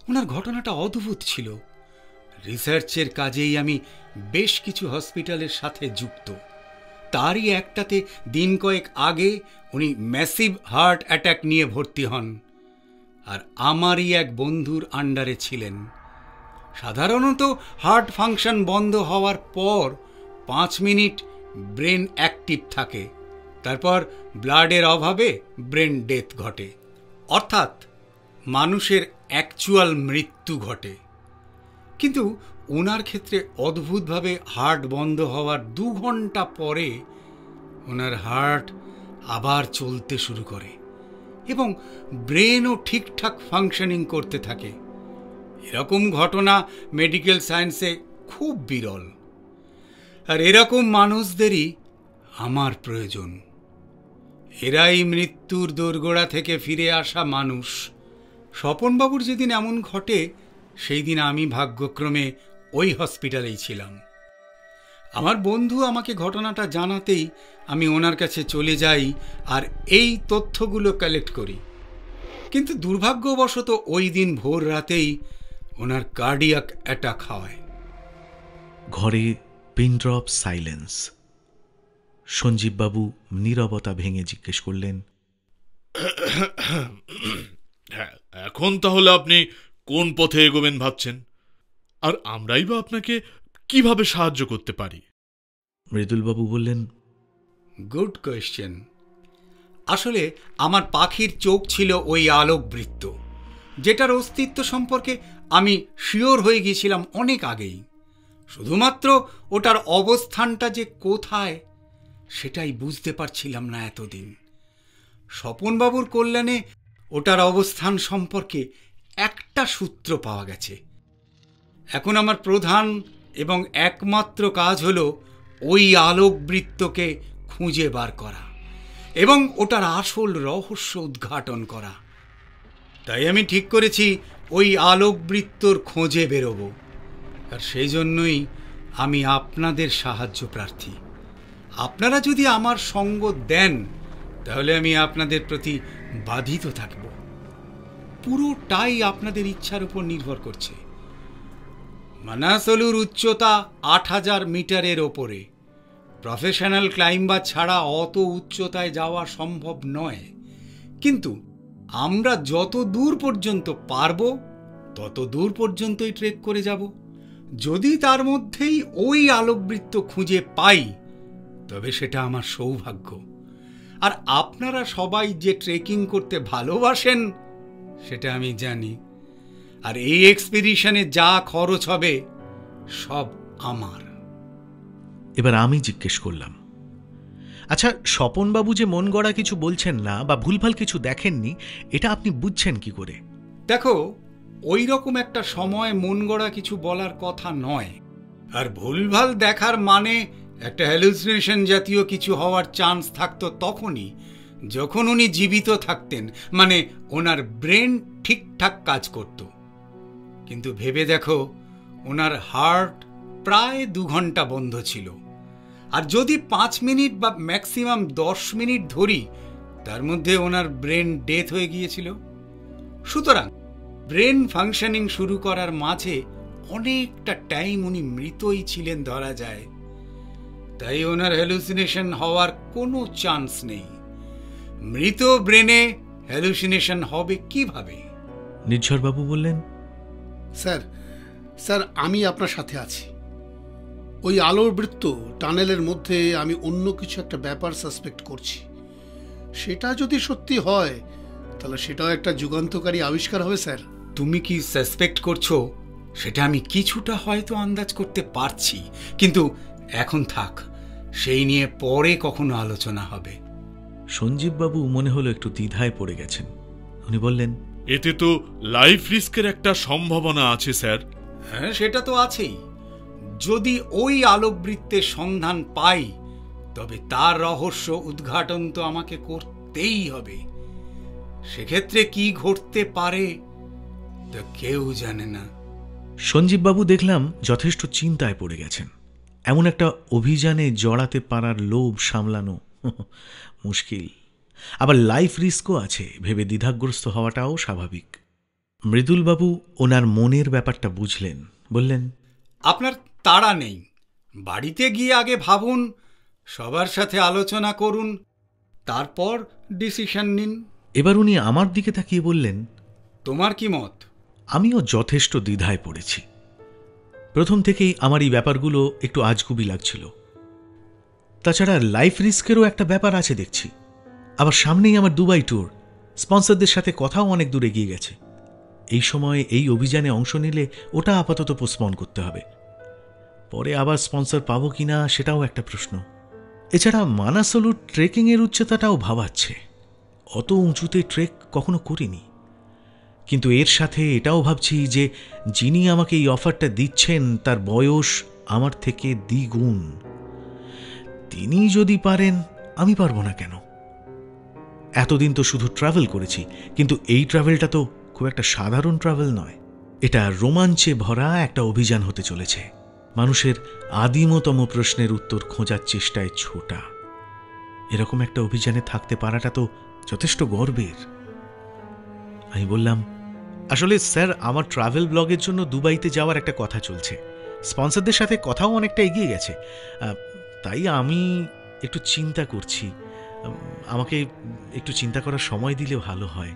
Speaker 6: ওনার ঘটনাটা অদ্ভুত ছিল। রিসার্চের কাজেই আমি বেশ কিছু হসপিটালের সাথে যুক্ত। তারই একটাতে দিন কয়েক আগে উনি ম্যাসিভ হার্ট অ্যাটাক নিয়ে ভর্তি হন, আর আমারই এক বন্ধুর আন্ডারে ছিলেন। সাধারণত হার্ট ফাংশন বন্ধ হওয়ার পর 5 মিনিট ব্রেন অ্যাক্টিভ থাকে, তারপর ব্লাডের অভাবে ব্রেন ডেথ ঘটে, অর্থাৎ মানুষের অ্যাকচুয়াল মৃত্যু ঘটে। কিন্তু ওনার ক্ষেত্রে অদ্ভুতভাবে হার্ট বন্ধ হওয়ার 2 ঘন্টা পরে ওনার হার্ট আবার চলতে শুরু করে এবং ব্রেনও ঠিকঠাক ফাংশনিং করতে থাকে। এরকম ঘটনা মেডিকেল সায়েন্সে খুব বিরল, আর এরকম মানুষদেরই আমার প্রয়োজন। এরাই মৃত্যুর দোরগোড়া থেকে ফিরে আসা মানুষ। স্বপনবাবুর যেদিন এমন ঘটে সেই দিন আমি ভাগ্যক্রমে ওই হসপিটালেই ছিলাম। আমার বন্ধু আমাকে ঘটনাটা জানাতেই আমি ওনার কাছে চলে যাই আর এই তথ্যগুলো কালেক্ট করি। কিন্তু দুর্ভাগ্যবশত ওই দিন ভোর রাতেই ওনার কার্ডিয়াক অ্যাটাক হয়।
Speaker 2: ঘরে পিনড্রপ সাইলেন্স। সঞ্জীববাবু নীরবতা ভেঙে জিজ্ঞেস করলেন,
Speaker 9: হ্যাঁ, এখন তাহলে আপনি কোন পথে এগোবেন ভাবছেন, আর আমরাই বা আপনাকে কিভাবে সাহায্য করতে পারি?
Speaker 2: মৃদুলবাবু বললেন,
Speaker 6: গুড কোয়েশ্চেন। আসলে আমার পাখির চোখ ছিল ওই আলোকবৃত্ত, যেটার অস্তিত্ব সম্পর্কে আমি শিওর হয়ে গিয়েছিলাম অনেক আগেই। শুধুমাত্র ওটার অবস্থানটা যে কোথায় সেটাই বুঝতে পারছিলাম না এতদিন। স্বপনবাবুর কল্যাণে ওটার অবস্থান সম্পর্কে একটা সূত্র পাওয়া গেছে। এখন আমার প্রধান এবং একমাত্র কাজ হলো ওই আলোকবৃত্তকে খুঁজে বার করা এবং ওটার আসল রহস্য উদ্ঘাটন করা। তাই আমি ঠিক করেছি ওই আলোকবৃত্তর খোঁজে বেরোব, আর সেই জন্যই আমি আপনাদের সাহায্য প্রার্থী। আপনারা যদি আমার সঙ্গ দেন তাহলে আমি আপনাদের প্রতি বাধিত থাকব। পুরোটাই আপনাদের ইচ্ছার উপর নির্ভর করছে। মানাসলুর উচ্চতা 8000 মিটারের ওপরে। প্রফেশনাল ক্লাইম্বার ছাড়া অত উচ্চতায় যাওয়া সম্ভব নয়, কিন্তু আমরা যত দূর পর্যন্ত পারবো তত দূর পর্যন্তই ট্রেক করে যাব। যদি তার মধ্যেই ওই আলোকবৃত্ত খুঁজে পাই তবে সেটা আমার সৌভাগ্য। আর আপনারা সবাই যে ট্রেকিং করতে ভালোবাসেন সেটা আমি জানি, আর এই এক্সপিডিশনে যা খরচ হবে সব আমার।
Speaker 2: এবার আমি জিজ্ঞেস করলাম, আচ্ছা, স্বপনবাবু যে মন গড়া কিছু বলছেন না বা ভুলভাল কিছু দেখেননি, এটা আপনি বুঝছেন কি করে?
Speaker 6: দেখো, ওই রকম একটা সময় মন গড়া কিছু বলার কথা নয়। আর ভুলভাল দেখার মানে একটা হ্যালুসিনেশন জাতীয় কিছু হওয়ার চান্স থাকতো তখনই যখন উনি জীবিত থাকতেন, মানে ওনার ব্রেন ঠিকঠাক কাজ করত। কিন্তু ভেবে দেখো, ওনার হার্ট প্রায় 2 ঘন্টা বন্ধ ছিল, আর যদি 5 মিনিট বা ম্যাক্সিমাম 10 মিনিট ধরি তার মধ্যে ওনার ব্রেন ডেথ হয়ে গিয়েছিল। সুতরাং ব্রেন ফাংশনিং শুরু করার মাঝে অনেকটা টাইম উনি মৃতই ছিলেন ধরা যায়। তাই ওনার হ্যালুসিনেশন হওয়ার কোনো চান্স নেই। মৃত ব্রেনে হ্যালুসিনেশন হবে কিভাবে?
Speaker 2: নির্ঝরবাবু বললেন,
Speaker 10: স্যার আমি আপনার সাথে আছি। ওই আলোর বৃত্ত টানেলের মধ্যে আমি অন্য কিছু একটা ব্যাপার সাসপেক্ট করছি। সেটা যদি সত্যি হয় তাহলে সেটাও একটা যুগান্তকারী আবিষ্কার হবে স্যার।
Speaker 6: তুমি কি সাসপেক্ট করছো সেটা আমি কিছুটা হয়তো আন্দাজ করতে পারছি, কিন্তু এখন থাক, সেই নিয়ে পরে কখনো আলোচনা হবে।
Speaker 2: সঞ্জীববাবু মনে হলো একটু দ্বিধায় পড়ে গেছেন। উনি বললেন,
Speaker 9: এতে তো লাইফ রিস্কের একটা সম্ভাবনা আছে স্যার।
Speaker 6: হ্যাঁ, সেটা তো আছেই। যদি ওই আলোকবৃত্তের সন্ধান পাই তবে তার রহস্য উদ্ঘাটন তো আমাকে করতেই হবে। সেক্ষেত্রে কি ঘটতে পারে তা কেউ জানে না।
Speaker 2: সঞ্জীববাবু দেখলাম যথেষ্ট চিন্তায় পড়ে গেছেন। এমন একটা অভিযানে জড়াতে পারার লোভ সামলানো মুশকিল। আবার লাইফ রিস্কও আছে, ভেবে দ্বিধাগ্রস্ত হওয়াটাও স্বাভাবিক। মৃদুলবাবু ওনার মনের ব্যাপারটা বুঝলেন, বললেন,
Speaker 6: আপনার তাড়া নেই, বাড়িতে গিয়ে আগে ভাবুন, সবার সাথে আলোচনা করুন, তারপর ডিসিশন নিন।
Speaker 2: এবার উনি আমার দিকে তাকিয়ে বললেন,
Speaker 6: তোমার কি মত?
Speaker 2: আমিও যথেষ্ট দ্বিধায় পড়েছি। প্রথম থেকেই আমার এই ব্যাপারগুলো একটু আজগুবি লাগছিল। তাছাড়া লাইফ রিস্কেরও একটা ব্যাপার আছে দেখছি। আবার সামনেই আমার দুবাই ট্যুর, স্পন্সরদের সাথে কথাও অনেক দূর এগিয়ে গেছে। এই সময়ে এই অভিযানে অংশ নিলে ওটা আপাতত পোস্টপন করতে হবে। পরে আবার স্পন্সর পাবো কিনা সেটাও একটা প্রশ্ন। এছাড়া মানাসলুর ট্রেকিংয়ের উচ্চতাটাও ভাবাচ্ছে। অত উঁচুতে ট্রেক কখনো করিনি। কিন্তু এর সাথে এটাও ভাবছি যে যিনি আমাকে এই অফারটা দিচ্ছেন তার বয়স আমার থেকে দ্বিগুণ। তিনি যদি পারেন, আমি পারবো না কেন? এতদিন তো শুধু ট্রাভেল করেছি, কিন্তু এই ট্রাভেলটা তো খুব একটা সাধারণ ট্রাভেল নয়। এটা রোমাঞ্চে ভরা একটা অভিযান হতে চলেছে। মানুষের আদিমতম প্রশ্নের উত্তর খোঁজার চেষ্টায় ছোটা। এরকম একটা অভিযানে থাকতে পারাটা তো যথেষ্ট গর্বের। আমি বললাম, আসলে স্যার, আমার ট্রাভেল ব্লগের জন্য দুবাইতে যাওয়ার একটা কথা চলছে। স্পন্সরদের সাথে কথাও অনেকটা এগিয়ে গেছে। তাই আমি একটু চিন্তা করছি। আমাকে একটু চিন্তা করার সময় দিলে ভালো হয়।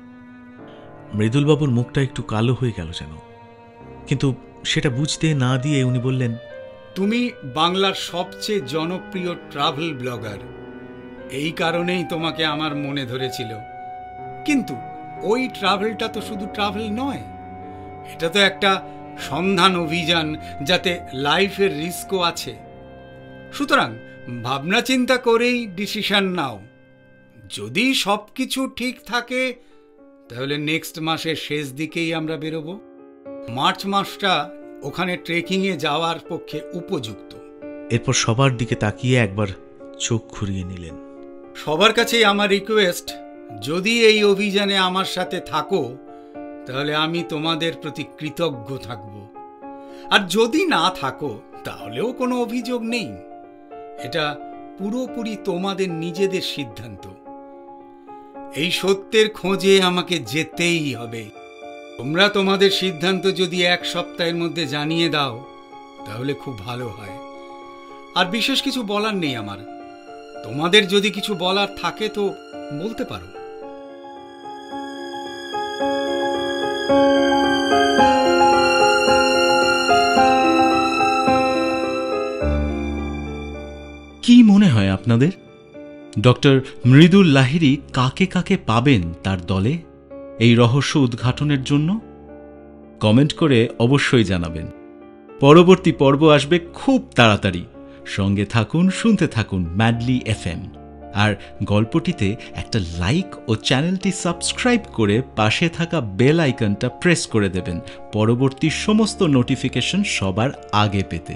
Speaker 2: মৃদুলবাবুর মুখটা একটু কালো হয়ে গেল যেন, কিন্তু সেটা বুঝতে না দিয়ে উনি বললেন,
Speaker 6: তুমি বাংলার সবচেয়ে জনপ্রিয় ট্রাভেল ব্লগার, এই কারণেই তোমাকে আমার মনে ধরেছিল। কিন্তু ওই ট্রাভেলটা তো শুধু ট্রাভেল নয়, এটা তো একটা সন্ধান অভিযান, যাতে লাইফের রিস্কও আছে। সুতরাং ভাবনা চিন্তা করেই ডিসিশন নাও। যদি সব কিছু ঠিক থাকে তাহলে নেক্সট মাসের শেষ দিকেই আমরা বেরোবো। মার্চ মাসটা ওখানে ট্রেকিংয়ে যাওয়ার পক্ষে উপযুক্ত।
Speaker 2: এরপর সবার দিকে তাকিয়ে একবার চোখ ঘুরিয়ে নিলেন।
Speaker 6: সবার কাছেই আমার রিকোয়েস্ট, যদি এই অভিযানে আমার সাথে থাকো তাহলে আমি তোমাদের প্রতি কৃতজ্ঞ থাকব। আর যদি না থাকো তাহলেও কোনো অভিযোগ নেই। এটা পুরোপুরি তোমাদের নিজেদের সিদ্ধান্ত। এই সত্যের খোঁজে আমাকে যেতেই হবে। তোমরা তোমাদের সিদ্ধান্ত যদি 1 সপ্তাহের মধ্যে জানিয়ে দাও তাহলে খুব ভালো হয়। আর বিশেষ কিছু বলার নেই আমার। তোমাদের যদি কিছু বলার থাকে তো বলতে পারো।
Speaker 1: কি মনে হয় আপনাদের, ডক্টর মৃদুল লাহিড়ী কাকে কাকে পাবেন তার দলে এই রহস্য উদ্ঘাটনের জন্য? কমেন্ট করে অবশ্যই জানাবেন। পরবর্তী পর্ব আসবে খুব তাড়াতাড়ি। সঙ্গে থাকুন, শুনতে থাকুন ম্যাডলি FM। আর গল্পটিতে একটা লাইক ও চ্যানেলটি সাবস্ক্রাইব করে পাশে থাকা বেল আইকনটা প্রেস করে দেবেন পরবর্তী সমস্ত নোটিফিকেশন সবার আগে পেতে।